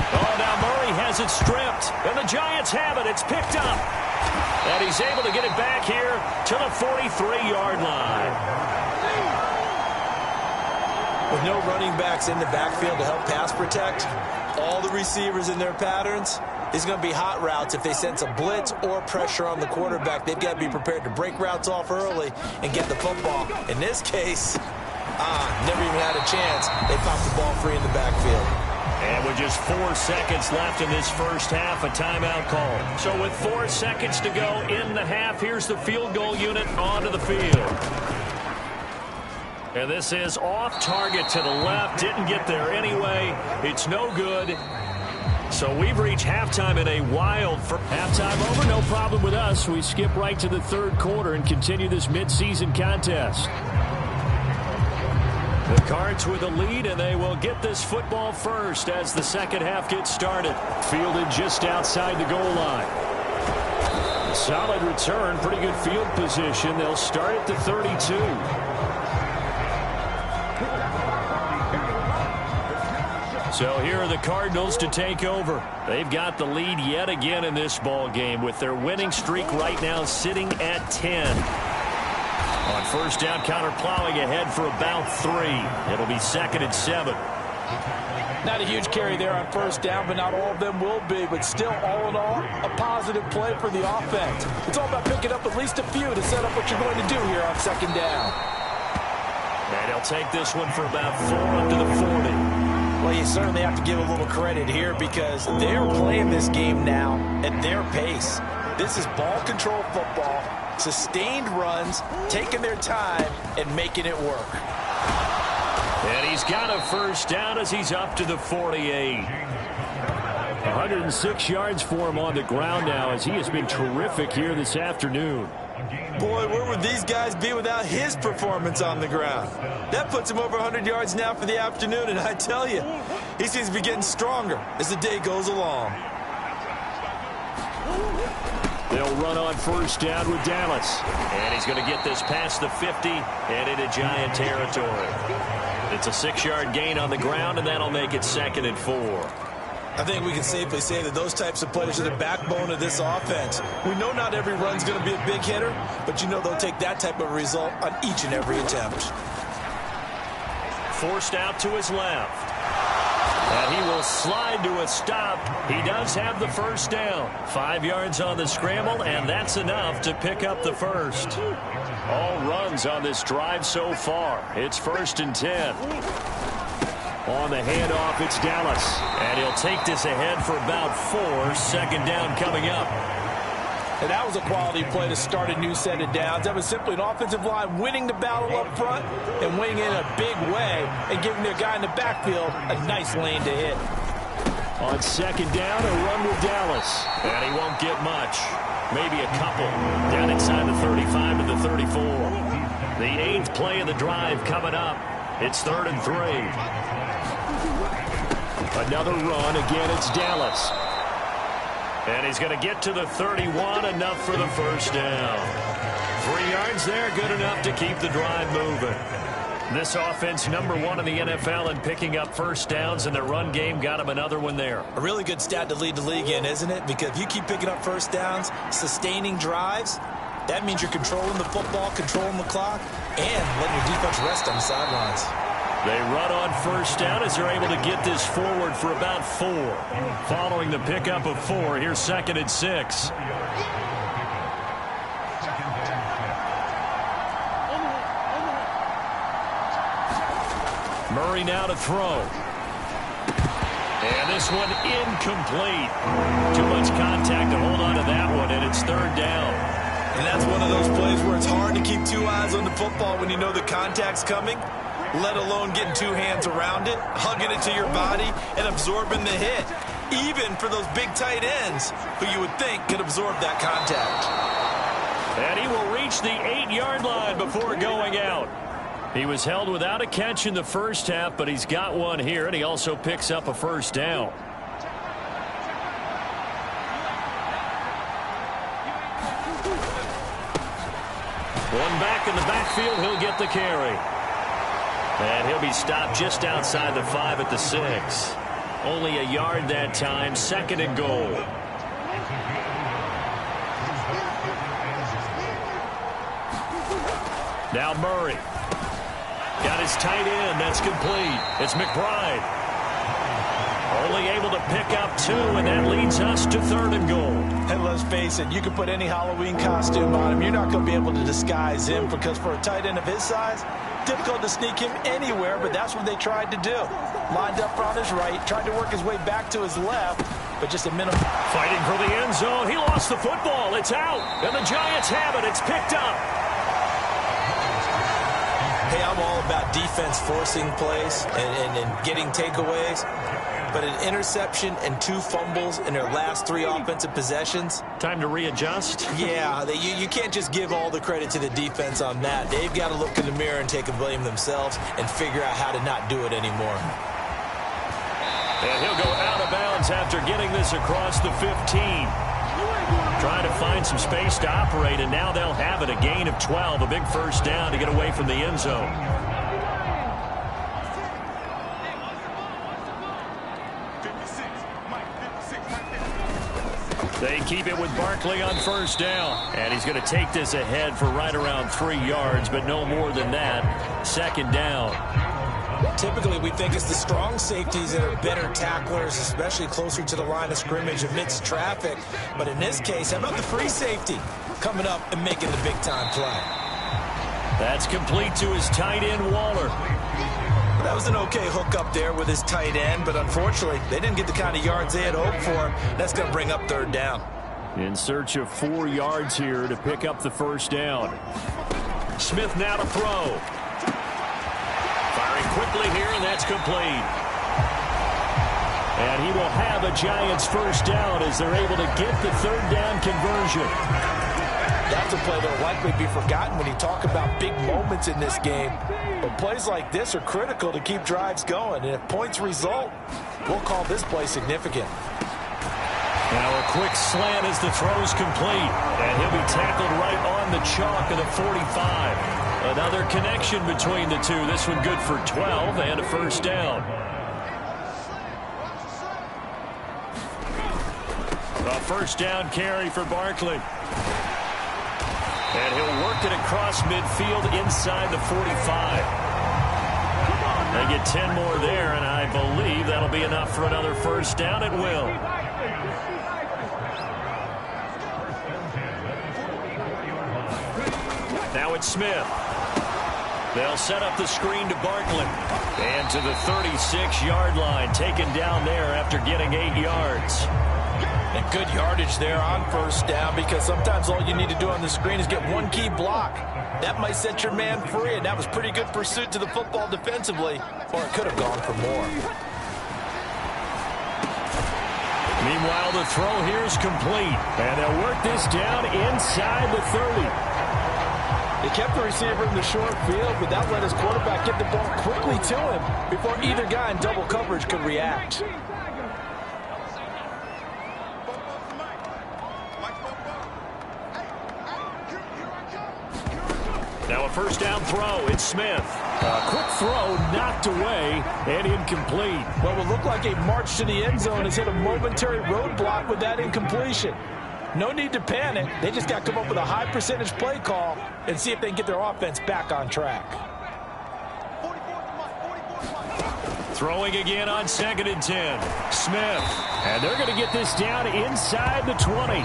Oh, now Murray has it stripped. And the Giants have it. It's picked up. And he's able to get it back here to the 43-yard line. With no running backs in the backfield to help pass protect, all the receivers in their patterns is going to be hot routes. If they sense a blitz or pressure on the quarterback, they've got to be prepared to break routes off early and get the football. In this case, never even had a chance. They popped the ball free in the backfield. And with just 4 seconds left in this first half, a timeout call. So with 4 seconds to go in the half, here's the field goal unit onto the field. And this is off target to the left. Didn't get there anyway. It's no good. So we've reached halftime in a wild. Halftime over, no problem with us. We skip right to the 3rd quarter and continue this midseason contest. The Cards with a lead, and they will get this football first as the second half gets started. Fielded just outside the goal line. Solid return, pretty good field position. They'll start at the 32. So here are the Cardinals to take over. They've got the lead yet again in this ball game with their winning streak right now sitting at 10. On first down, Connor plowing ahead for about 3. It'll be 2nd and 7. Not a huge carry there on first down, but not all of them will be. But still, all in all, a positive play for the offense. It's all about picking up at least a few to set up what you're going to do here on 2nd down. And he'll take this one for about 4 up to the 40. Well, you certainly have to give a little credit here because they're playing this game now at their pace. This is ball control football, sustained runs, taking their time and making it work. And he's got a first down as he's up to the 48. 106 yards for him on the ground now as he has been terrific here this afternoon. Boy, where would these guys be without his performance on the ground? That puts him over 100 yards now for the afternoon, and I tell you, he seems to be getting stronger as the day goes along. They'll run on first down with Dallas. And he's going to get this past the 50 and into Giant territory. It's a 6-yard gain on the ground, and that'll make it 2nd and 4. I think we can safely say that those types of players are the backbone of this offense. We know not every run's going to be a big hitter, but you know they'll take that type of result on each and every attempt. Forced out to his left. And he will slide to a stop. He does have the first down. 5 yards on the scramble, and that's enough to pick up the first. All runs on this drive so far. It's 1st and 10. On the handoff, it's Dallas. And he'll take this ahead for about 4. 2nd down coming up. And that was a quality play to start a new set of downs. That was simply an offensive line winning the battle up front and winning in a big way and giving their guy in the backfield a nice lane to hit. On 2nd down, a run with Dallas. And he won't get much. Maybe a couple. Down inside the 35 to the 34. The 8th play of the drive coming up. It's 3rd and 3. Another run. Again, it's Dallas. And he's going to get to the 31, enough for the first down. 3 yards there, good enough to keep the drive moving. This offense, #1 in the NFL in picking up first downs, and their run game got him another one there. A really good stat to lead the league in, isn't it? Because if you keep picking up first downs, sustaining drives, that means you're controlling the football, controlling the clock, and letting your defense rest on the sidelines. They run on first down as they're able to get this forward for about 4. Following the pickup of 4, here's 2nd and 6. Murray now to throw. And this one incomplete. Too much contact to hold on to that one, and it's 3rd down. And that's one of those plays where it's hard to keep 2 eyes on the football when you know the contact's coming, let alone getting 2 hands around it, hugging it to your body, and absorbing the hit, even for those big tight ends who you would think could absorb that contact. And he will reach the 8-yard line before going out. He was held without a catch in the first half, but he's got one here, and he also picks up a first down. One back in the backfield, he'll get the carry. And he'll be stopped just outside the 5 at the 6. Only a yard that time, 2nd and goal. Now Murray. Got his tight end. That's complete. It's McBride. Only able to pick up 2, and that leads us to 3rd and goal. And let's face it, you can put any Halloween costume on him. You're not going to be able to disguise him because for a tight end of his size, difficult to sneak him anywhere, but that's what they tried to do. Lined up on his right, tried to work his way back to his left, but just a minimum. Fighting for the end zone. He lost the football. It's out, and the Giants have it. It's picked up. Hey, I'm all about defense forcing plays and getting takeaways. But an interception and 2 fumbles in their last 3 offensive possessions. Time to readjust? Yeah, you can't just give all the credit to the defense on that. They've got to look in the mirror and take a blame themselves and figure out how to not do it anymore. And he'll go out of bounds after getting this across the 15. Trying to find some space to operate, and now they'll have it. A gain of 12, a big first down to get away from the end zone. They keep it with Barkley on first down. And he's going to take this ahead for right around 3 yards, but no more than that. 2nd down. Typically, we think it's the strong safeties that are better tacklers, especially closer to the line of scrimmage amidst traffic. But in this case, how about the free safety coming up and making the big-time play? That's complete to his tight end, Waller. That was an okay hook up there with his tight end, but unfortunately, they didn't get the kind of yards they had hoped for. That's going to bring up third down. In search of 4 yards here to pick up the first down. Smith now to throw. Firing quickly here, and that's complete. And he will have a Giants first down as they're able to get the third down conversion. That's a play that will likely be forgotten when you talk about big moments in this game. But plays like this are critical to keep drives going. And if points result, we'll call this play significant. Now a quick slant as the throw's complete. And he'll be tackled right on the chalk of the 45. Another connection between the two. This one good for 12 and a first down. A first down carry for Barkley. And he'll work it across midfield inside the 45. They get 10 more there, and I believe that'll be enough for another first down. It will. Now it's Smith. They'll set up the screen to Barkley. And to the 36-yard line, taken down there after getting 8 yards. And good yardage there on first down, because sometimes all you need to do on the screen is get one key block. That might set your man free, and that was pretty good pursuit to the football defensively, or it could have gone for more. Meanwhile, the throw here is complete, and they'll work this down inside the 30. They kept the receiver in the short field, but that let his quarterback get the ball quickly to him before either guy in double coverage could react. Now a first down throw. It's Smith. A quick throw knocked away and incomplete. What would look like a march to the end zone has hit a momentary roadblock with that incompletion. No need to panic. They just got to come up with a high percentage play call and see if they can get their offense back on track. Throwing again on 2nd and 10. Smith. And they're going to get this down inside the 20.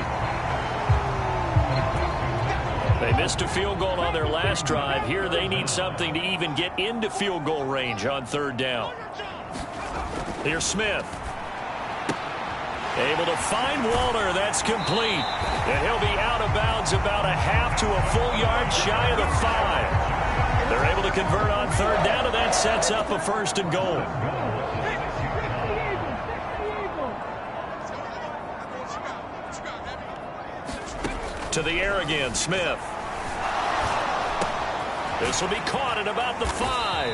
They missed a field goal on their last drive. Here they need something to even get into field goal range on third down. Here's Smith. Able to find Walter. That's complete. And he'll be out of bounds about a half to a full yard shy of the 5. They're able to convert on third down, and that sets up a first and goal. To the air again, Smith. This will be caught at about the 5.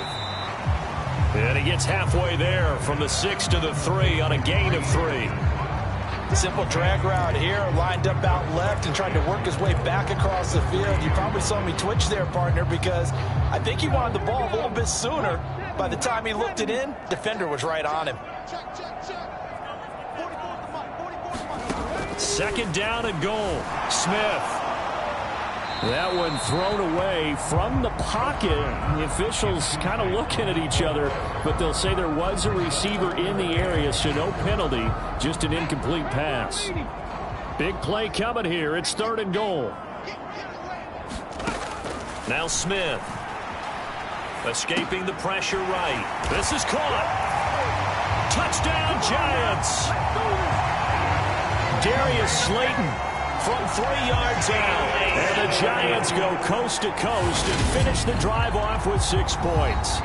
And he gets halfway there from the 6 to the 3 on a gain of 3. Simple drag route here, lined up out left and trying to work his way back across the field. You probably saw me twitch there, partner, because I think he wanted the ball a little bit sooner. By the time he looked it in, defender was right on him. Second down and goal. Smith. That one thrown away from the pocket. The officials kind of looking at each other, but they'll say there was a receiver in the area, so no penalty, just an incomplete pass. Big play coming here. It's third and goal. Now Smith. Escaping the pressure right. This is caught. Touchdown, Giants. Darius Slayton from 3 yards out. And the Giants go coast to coast and finish the drive off with 6 points.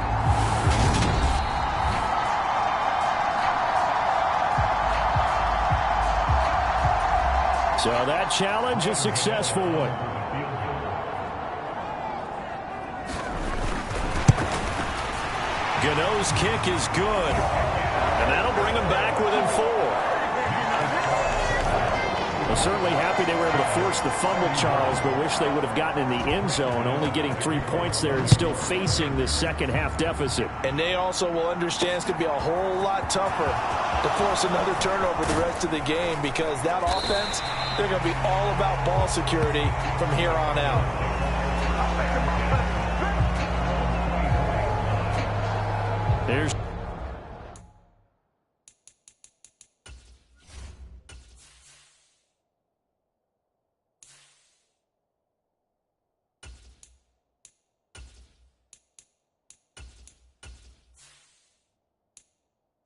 So that challenge, a successful one. Gano's kick is good. And that'll bring him back within 4. Well, certainly happy they were able to force the fumble, Charles, but wish they would have gotten in the end zone, only getting 3 points there and still facing the second half deficit. And they also will understand it's going to be a whole lot tougher to force another turnover the rest of the game, because that offense, they're going to be all about ball security from here on out. There's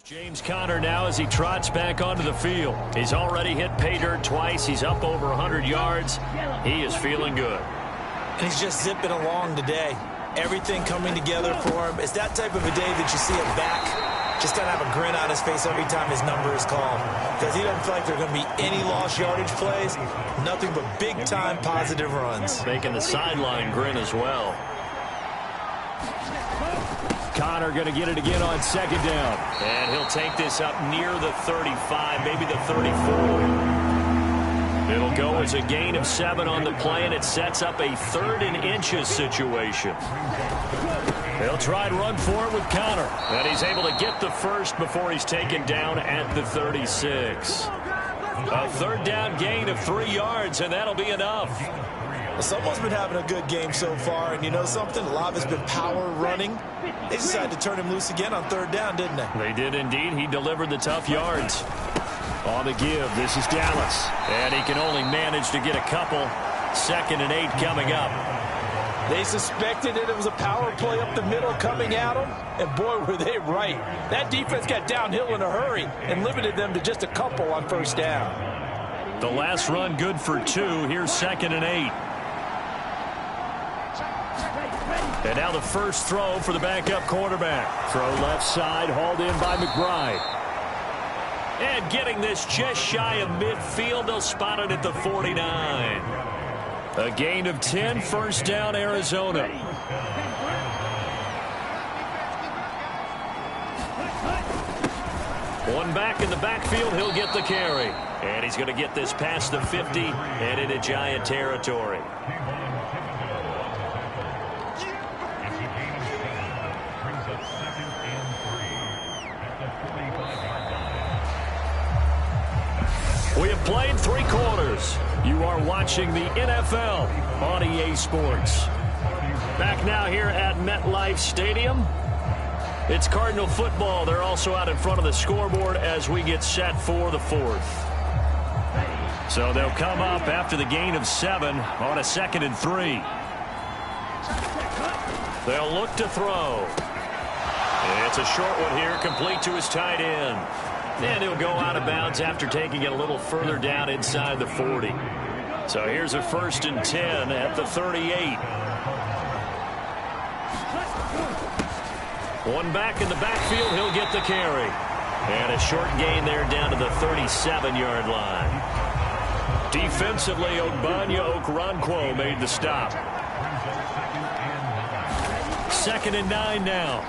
James Conner now as he trots back onto the field. He's already hit pay dirt twice. He's up over 100 yards. He is feeling good. And he's just zipping along today. Everything coming together for him. It's that type of a day that you see him back. Just got to have a grin on his face every time his number is called. Because he doesn't feel like there are going to be any lost yardage plays. Nothing but big-time positive runs. Making the sideline grin as well. Conner going to get it again on second down. And he'll take this up near the 35, maybe the 34. It'll go as a gain of 7 on the play, and it sets up a 3rd and inches situation. They'll try and run for it with Conner. And he's able to get the first before he's taken down at the 36. A 3rd down gain of 3 yards, and that'll be enough. Well, someone's been having a good game so far, and you know something? A lot of it's been power running. They decided to turn him loose again on 3rd down, didn't they? They did indeed. He delivered the tough yards. On the give, this is Dallas. And he can only manage to get a couple. 2nd and 8 coming up. They suspected that it was a power play up the middle coming at them, and boy, were they right. That defense got downhill in a hurry and limited them to just a couple on 1st down. The last run good for 2. Here's 2nd and 8. And now the first throw for the backup quarterback. Throw left side, hauled in by McBride. And getting this just shy of midfield, they'll spot it at the 49. A gain of 10, 1st down, Arizona. One back in the backfield, he'll get the carry. And he's going to get this past the 50 and into Giant territory. We have played 3 quarters. You are watching the NFL on EA Sports. Back now here at MetLife Stadium. It's Cardinal football. They're also out in front of the scoreboard as we get set for the 4th. So they'll come up after the gain of 7 on a 2nd and 3. They'll look to throw. It's a short one here, complete to his tight end. And he'll go out of bounds after taking it a little further down inside the 40. So here's a 1st and 10 at the 38. One back in the backfield, he'll get the carry. And a short gain there down to the 37-yard line. Defensively, Ogbanya Okoronkwo made the stop. 2nd and 9 now.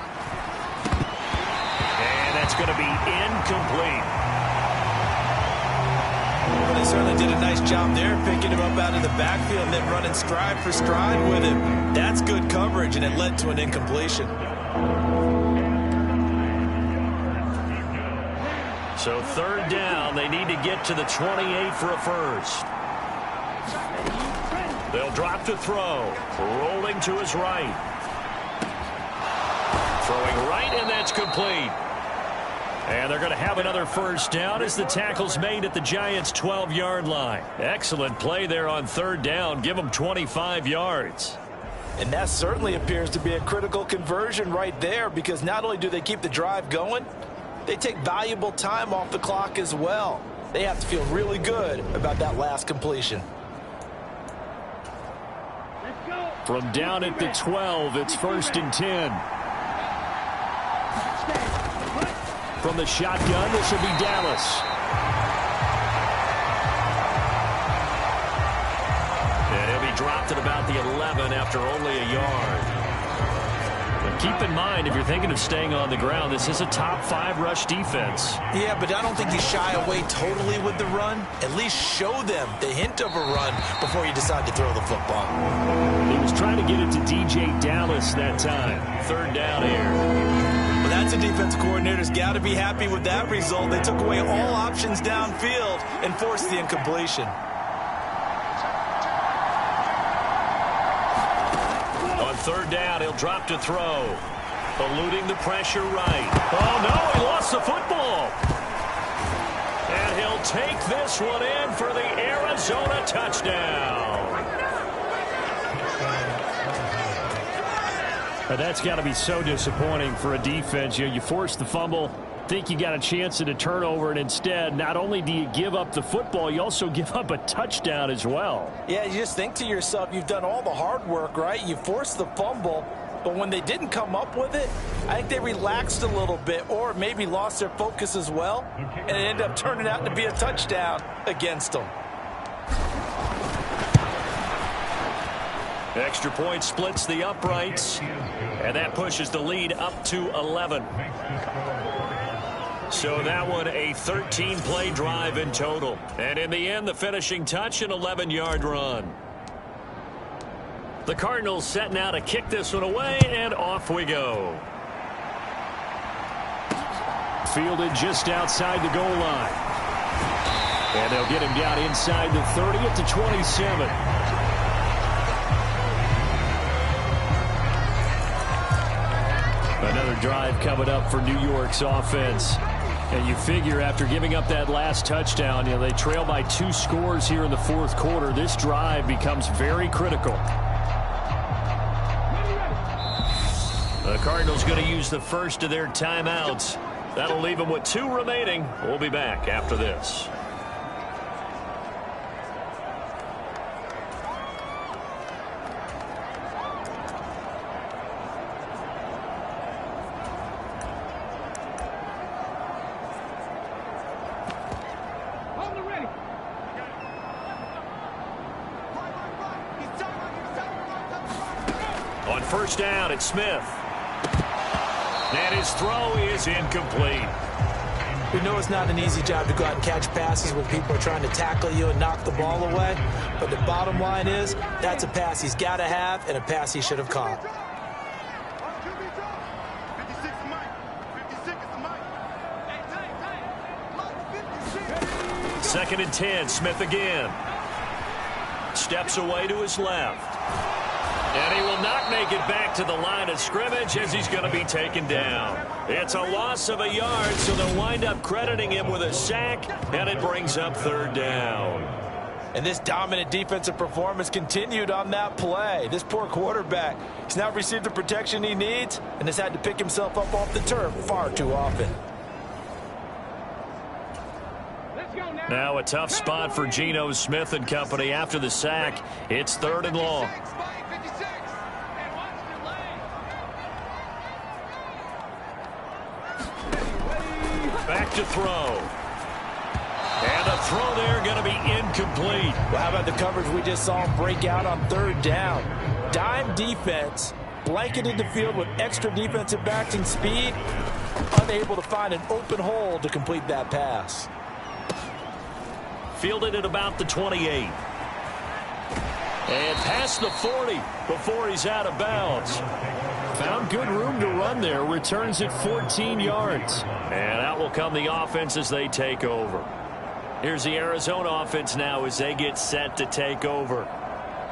That's going to be incomplete. Well, they certainly did a nice job there, picking him up out of the backfield and then running stride for stride with him. That's good coverage, and it led to an incompletion. So 3rd down, they need to get to the 28 for a first. They'll drop to throw. Rolling to his right. Throwing right, and that's complete. And they're going to have another 1st down as the tackle's made at the Giants' 12-yard line. Excellent play there on 3rd down. Give them 25 yards. And that certainly appears to be a critical conversion right there, because not only do they keep the drive going, they take valuable time off the clock as well. They have to feel really good about that last completion. From down at the 12, it's 1st and 10. From the shotgun, this will be Dallas. And he'll be dropped at about the 11 after only a yard. But keep in mind, if you're thinking of staying on the ground, this is a top 5 rush defense. Yeah, but I don't think you shy away totally with the run. At least show them the hint of a run before you decide to throw the football. He was trying to get it to DJ Dallas that time. 3rd down here. Well, that's a defense coordinator's got to be happy with that result. They took away all options downfield and forced the incompletion. On 3rd down, he'll drop to throw. Eluding the pressure right. Oh, no, he lost the football. And he'll take this one in for the Arizona touchdown. That's got to be so disappointing for a defense. You force the fumble, think you got a chance at a turnover, and instead, not only do you give up the football, you also give up a touchdown as well. Yeah, you just think to yourself, you've done all the hard work, right? You forced the fumble, but when they didn't come up with it, I think they relaxed a little bit or maybe lost their focus as well, and it ended up turning out to be a touchdown against them. Extra point splits the uprights, and that pushes the lead up to 11. So that one a 13-play drive in total. And in the end, the finishing touch, an 11-yard run. The Cardinals set now to kick this one away, and off we go. Fielded just outside the goal line. And they'll get him down inside the 30 at the 27. Another drive coming up for New York's offense. And you figure after giving up that last touchdown, they trail by 2 scores here in the fourth quarter. This drive becomes very critical. The Cardinals going to use the first of their timeouts. That'll leave them with 2 remaining. We'll be back after this. On first down, it's Smith. And his throw is incomplete. We know it's not an easy job to go out and catch passes when people are trying to tackle you and knock the ball away. But the bottom line is, that's a pass he's got to have and a pass he should have caught. Second and 10, Smith again. Steps away to his left. And he will not make it back to the line of scrimmage as he's going to be taken down. It's a loss of a yard, so they'll wind up crediting him with a sack, and it brings up third down. And this dominant defensive performance continued on that play. This poor quarterback, he's now received the protection he needs and has had to pick himself up off the turf far too often. Now a tough spot for Geno Smith and company after the sack. It's third and long. Back to throw. And a throw there going to be incomplete. Well, how about the coverage we just saw him break out on third down? Dime defense, blanketed the field with extra defensive backs and speed, unable to find an open hole to complete that pass. Fielded at about the 28. And past the 40 before he's out of bounds. Found good room to run there. Returns at 14 yards. And out will come the offense as they take over. Here's the Arizona offense now as they get set to take over.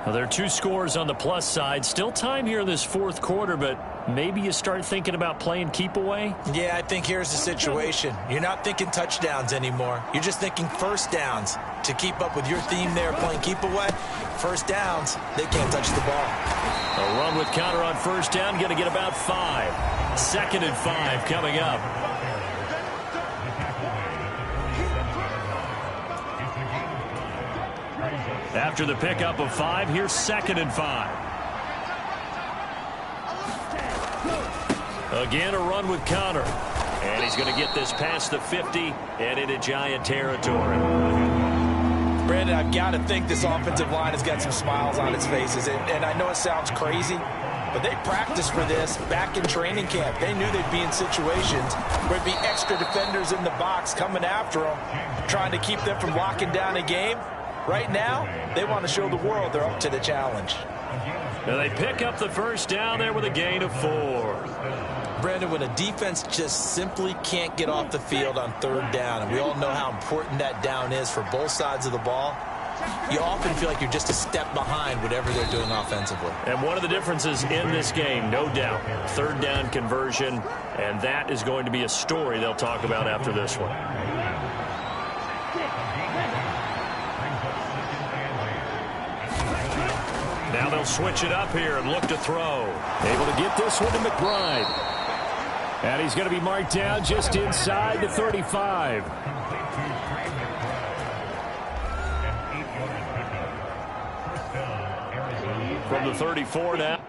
Well, there are 2 scores on the plus side. Still time here in this fourth quarter, but maybe you start thinking about playing keep away? Yeah, I think here's the situation. You're not thinking touchdowns anymore. You're just thinking first downs. To keep up with your theme there, playing keep away, first downs, they can't touch the ball. A run with counter on first down, going to get about 5. Second and 5 coming up. After the pickup of 5, here's second and 5. Again, a run with Connor. And he's going to get this past the 50 and into Giant territory. Brandon, I've got to think this offensive line has got some smiles on its faces. And I know it sounds crazy, but they practiced for this back in training camp. They knew they'd be in situations where there'd be extra defenders in the box coming after them, trying to keep them from locking down a game. Right now, they want to show the world they're up to the challenge. And they pick up the first down there with a gain of 4. Brandon, when a defense just simply can't get off the field on third down, and we all know how important that down is for both sides of the ball, you often feel like you're just a step behind whatever they're doing offensively. And one of the differences in this game, no doubt, third down conversion, and that is going to be a story they'll talk about after this one. Now they'll switch it up here and look to throw. Able to get this one to McBride. And he's going to be marked down just inside the 35. From the 34 now.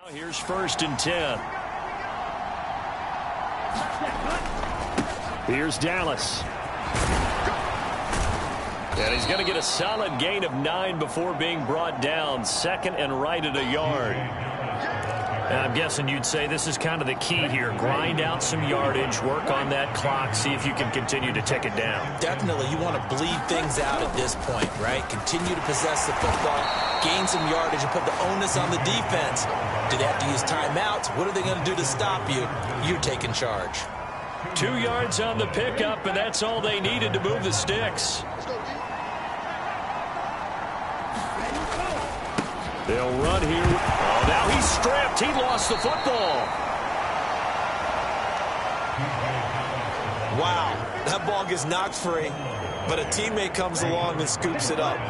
Here's 1st and 10. Here's Dallas. And he's going to get a solid gain of 9 before being brought down. 2nd and right at a yard. And I'm guessing you'd say this is kind of the key here. Grind out some yardage, work on that clock, see if you can continue to tick it down. Definitely, you want to bleed things out at this point, right? Continue to possess the football, gain some yardage, and put the onus on the defense. Do they have to use timeouts? What are they going to do to stop you? You're taking charge. 2 yards on the pickup, and that's all they needed to move the sticks. They'll run here. Oh, now he's stripped. He lost the football. Wow, that ball gets knocked free, but a teammate comes along and scoops it up.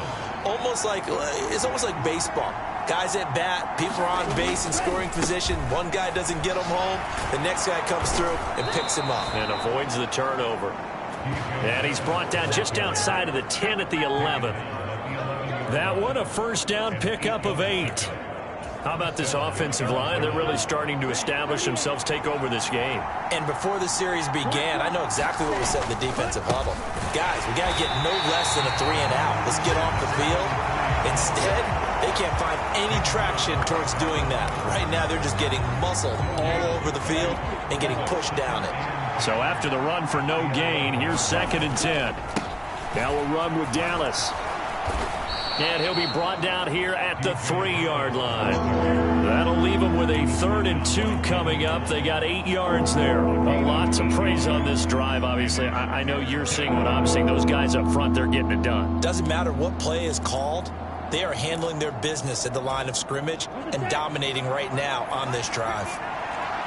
It's almost like baseball. Guys at bat, people are on base in scoring position. One guy doesn't get him home. The next guy comes through and picks him up. And avoids the turnover. And he's brought down just outside of the 10 at the 11th. That one, a 1st down pickup of 8. How about this offensive line? They're really starting to establish themselves, take over this game. And before the series began, I know exactly what we said in the defensive huddle. Guys, we got to get no less than a 3 and out. Let's get off the field. Instead, they can't find any traction towards doing that. Right now, they're just getting muscled all over the field and getting pushed down it. So after the run for no gain, here's 2nd and 10. Now we'll run with Dallas. And he'll be brought down here at the 3-yard line. That'll leave them with a 3rd and 2 coming up. They got 8 yards there. A lot to praise on this drive, obviously. I know you're seeing what I'm seeing. Those guys up front, they're getting it done. Doesn't matter what play is called. They are handling their business at the line of scrimmage and dominating right now on this drive.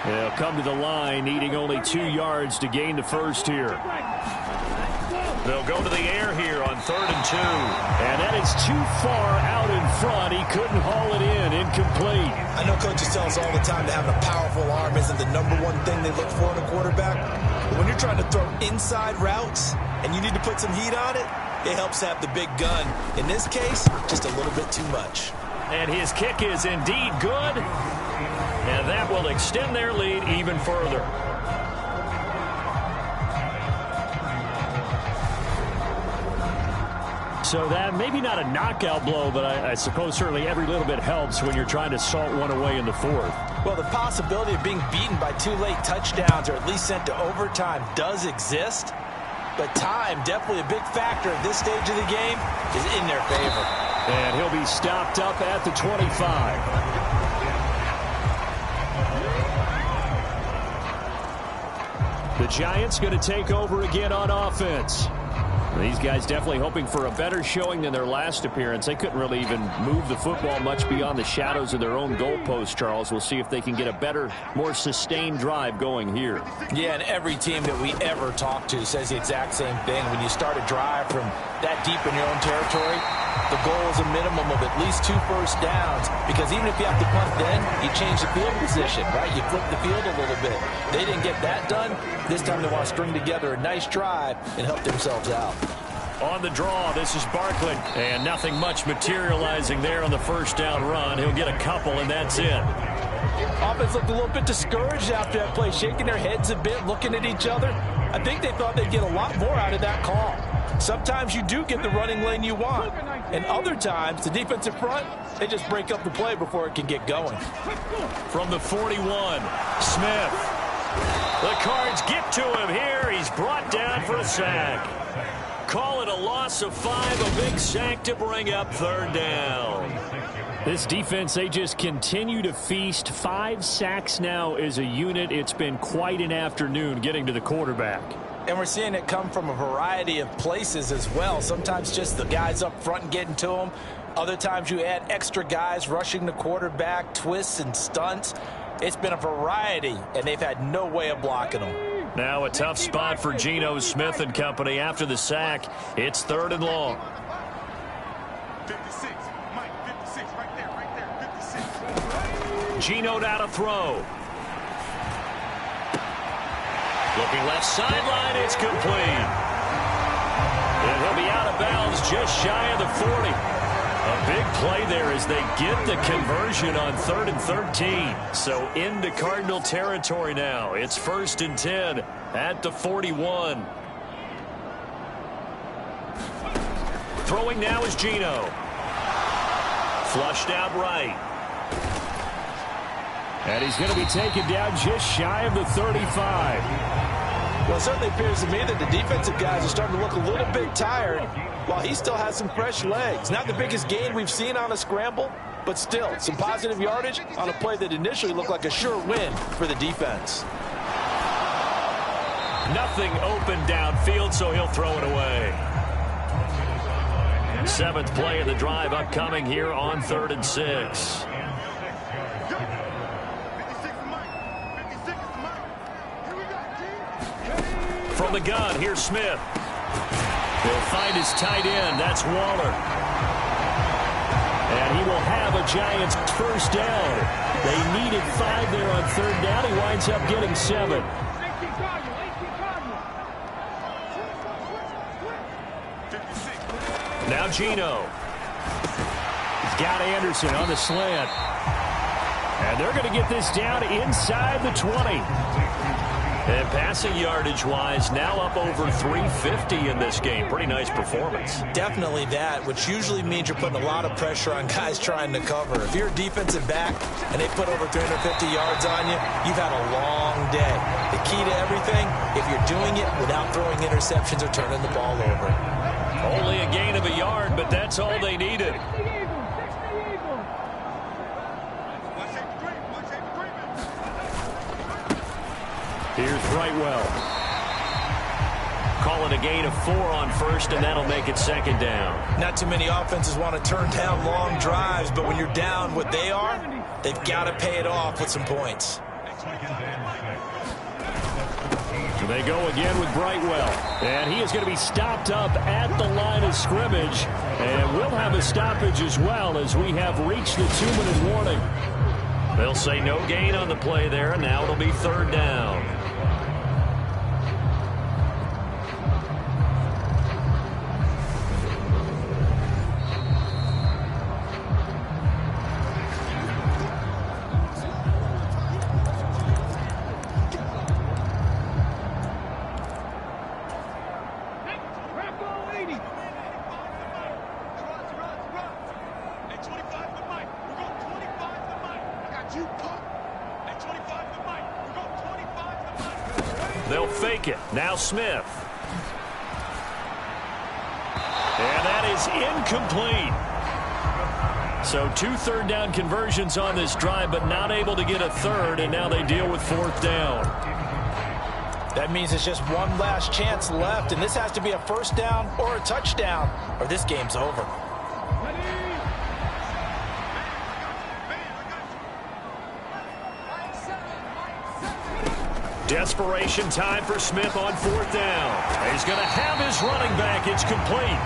They'll come to the line, needing only 2 yards to gain the 1st here. They'll go to the air here on 3rd and 2. And that is too far out in front. He couldn't haul it in. Incomplete. I know coaches tell us all the time that having a powerful arm isn't the #1 thing they look for in a quarterback. But when you're trying to throw inside routes and you need to put some heat on it, it helps have the big gun. In this case, just a little bit too much. And his kick is indeed good. And that will extend their lead even further. So that maybe not a knockout blow, but I suppose certainly every little bit helps when you're trying to salt one away in the 4th. Well, the possibility of being beaten by 2 late touchdowns or at least sent to overtime does exist. But time, definitely a big factor at this stage of the game, is in their favor. And he'll be stopped up at the 25. The Giants going to take over again on offense. These guys definitely hoping for a better showing than their last appearance. They couldn't really even move the football much beyond the shadows of their own goalpost, Charles. We'll see if they can get a better, more sustained drive going here. Yeah, and every team that we ever talk to says the exact same thing. When you start a drive from that deep in your own territory, the goal is a minimum of at least 2 first downs, because even if you have to punt then, you change the field position, right? You flip the field a little bit. They didn't get that done. This time they want to string together a nice drive and help themselves out. On the draw, this is Barkley. And nothing much materializing there on the 1st down run. He'll get a couple, and that's it. Offense looked a little bit discouraged after that play, shaking their heads a bit, looking at each other. I think they thought they'd get a lot more out of that call. Sometimes you do get the running lane you want. And other times, the defensive front, they just break up the play before it can get going. From the 41, Smith. The Cards get to him here. He's brought down for a sack. Call it a loss of 5, a big sack to bring up 3rd down. This defense, they just continue to feast. 5 sacks now as a unit. It's been quite an afternoon getting to the quarterback. And we're seeing it come from a variety of places as well. Sometimes just the guys up front and getting to them. Other times you add extra guys rushing the quarterback, twists and stunts. It's been a variety, and they've had no way of blocking them. Now a tough spot for Geno Smith and company after the sack. It's 3rd and long. 56, Mike, 56, right there, 56. Geno now to throw. Looking left sideline, it's complete. And he'll be out of bounds just shy of the 40. A big play there as they get the conversion on 3rd and 13. So into Cardinal territory now. It's 1st and 10 at the 41. Throwing now is Geno. Flushed out right. And he's going to be taken down just shy of the 35. Well, it certainly appears to me that the defensive guys are starting to look a little bit tired while he still has some fresh legs. Not the biggest gain we've seen on a scramble, but still some positive yardage on a play that initially looked like a sure win for the defense. Nothing open downfield, so he'll throw it away. 7th play of the drive upcoming here on 3rd and 6. From the gun, here's Smith. He'll find his tight end. That's Waller. And he will have a Giants first down. They needed 5 there on 3rd down. He winds up getting 7. Now Geno. He's got Anderson on the slant. And they're going to get this down inside the 20. And passing yardage-wise, now up over 350 in this game. Pretty nice performance. Definitely that, which usually means you're putting a lot of pressure on guys trying to cover. If you're a defensive back and they put over 350 yards on you, you've had a long day. The key to everything, if you're doing it without throwing interceptions or turning the ball over. Only a gain of a yard, but that's all they needed. Here's Brightwell. Calling a gain of 4 on 1st, and that'll make it 2nd down. Not too many offenses want to turn down long drives, but when you're down what they are, they've got to pay it off with some points. They go again with Brightwell. And he is going to be stopped up at the line of scrimmage. And we'll have a stoppage as well as we have reached the 2-minute warning. They'll say no gain on the play there, and now it'll be 3rd down. They'll fake it. Now Smith. And that is incomplete. So 2 3rd down conversions on this drive, but not able to get a 3rd, and now they deal with 4th down. That means it's just one last chance left, and this has to be a 1st down or a touchdown, or this game's over. Desperation time for Smith on 4th down. He's going to have his running back. It's complete.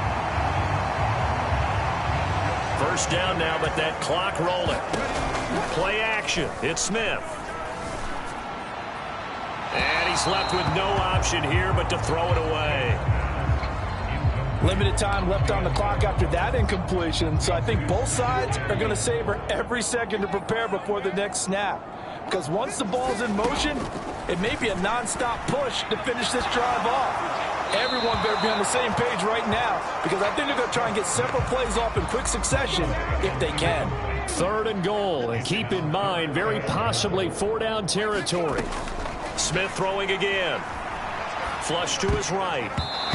1st down now, but that clock rolling. Play action. It's Smith. And he's left with no option here but to throw it away. Limited time left on the clock after that incompletion, so I think both sides are going to savor every second to prepare before the next snap. Because once the ball's in motion, it may be a non-stop push to finish this drive off. Everyone better be on the same page right now, because I think they're going to try and get several plays off in quick succession if they can. 3rd and goal, and keep in mind, very possibly 4-down territory. Smith throwing again. Flush to his right.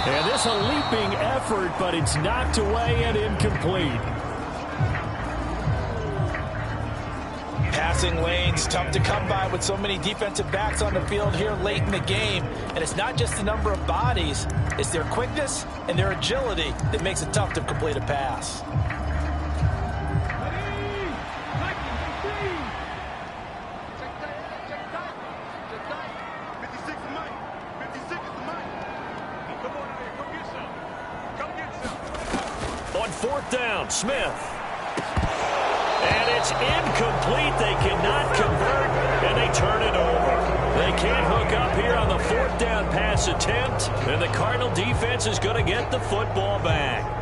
And this a leaping effort, but it's knocked away and incomplete. Passing lanes, tough to come by with so many defensive backs on the field here late in the game. And it's not just the number of bodies, it's their quickness and their agility that makes it tough to complete a pass. On fourth down, Smith. And it's incomplete. They cannot convert, and they turn it over. They can't hook up here on the fourth down pass attempt, and the Cardinal defense is going to get the football back.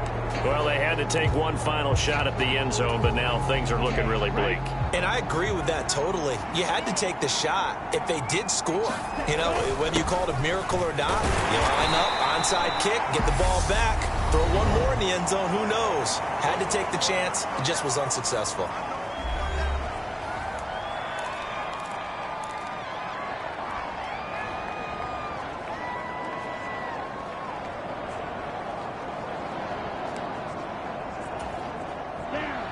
Well, they had to take one final shot at the end zone, but now things are looking really bleak. And I agree with that totally. You had to take the shot if they did score. You know, whether you call it a miracle or not, you line up, onside kick, get the ball back, throw one more in the end zone, who knows? Had to take the chance. It just was unsuccessful.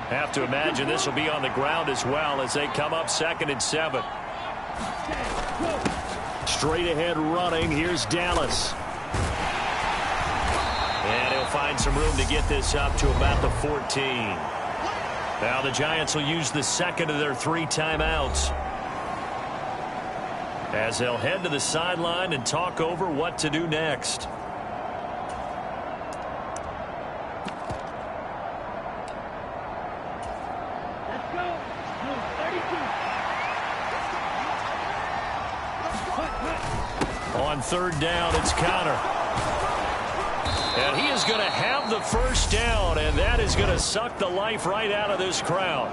Have to imagine this will be on the ground as well as they come up 2nd and 7. Straight ahead running. Here's Dallas. And he'll find some room to get this up to about the 14. Now the Giants will use the second of their 3 timeouts as they'll head to the sideline and talk over what to do next. On third down, it's Connor. And he is going to have the first down, and that is going to suck the life right out of this crowd.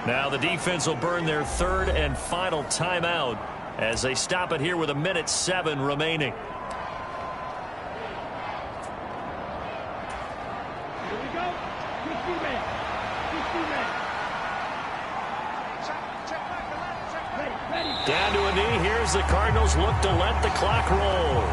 Now the defense will burn their 3rd and final timeout as they stop it here with 1:07 remaining. Down to a knee. Here's the Cardinals look to let the clock roll.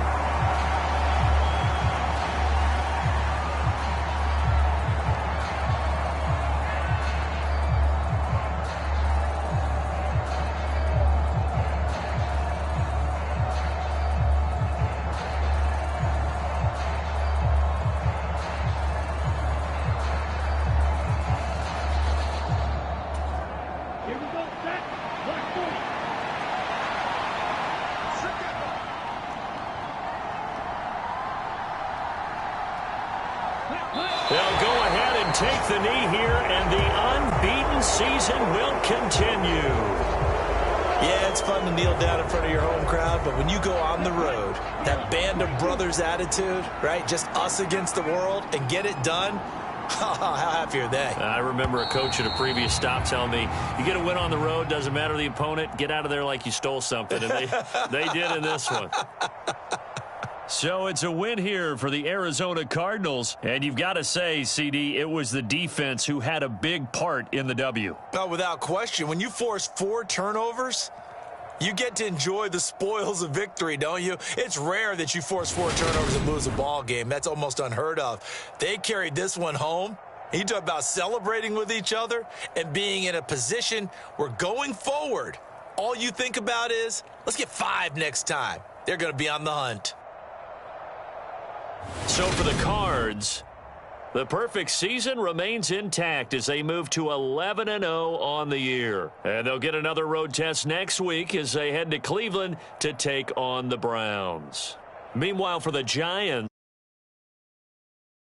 They'll go ahead and take the knee here, and the unbeaten season will continue. Yeah, it's fun to kneel down in front of your home crowd, but when you go on the road, that band of brothers attitude, right, just us against the world, and get it done, how happy are they? I remember a coach at a previous stop telling me, you get a win on the road, doesn't matter the opponent, get out of there like you stole something, and they did in this one. So it's a win here for the Arizona Cardinals. And you've got to say, CD, it was the defense who had a big part in the W. Oh, without question. When you force 4 turnovers, you get to enjoy the spoils of victory, don't you? It's rare that you force 4 turnovers and lose a ball game. That's almost unheard of. They carried this one home. You talk about celebrating with each other and being in a position where going forward, all you think about is, let's get 5 next time. They're going to be on the hunt. So for the Cards, the perfect season remains intact as they move to 11-0 on the year. And they'll get another road test next week as they head to Cleveland to take on the Browns. Meanwhile, for the Giants,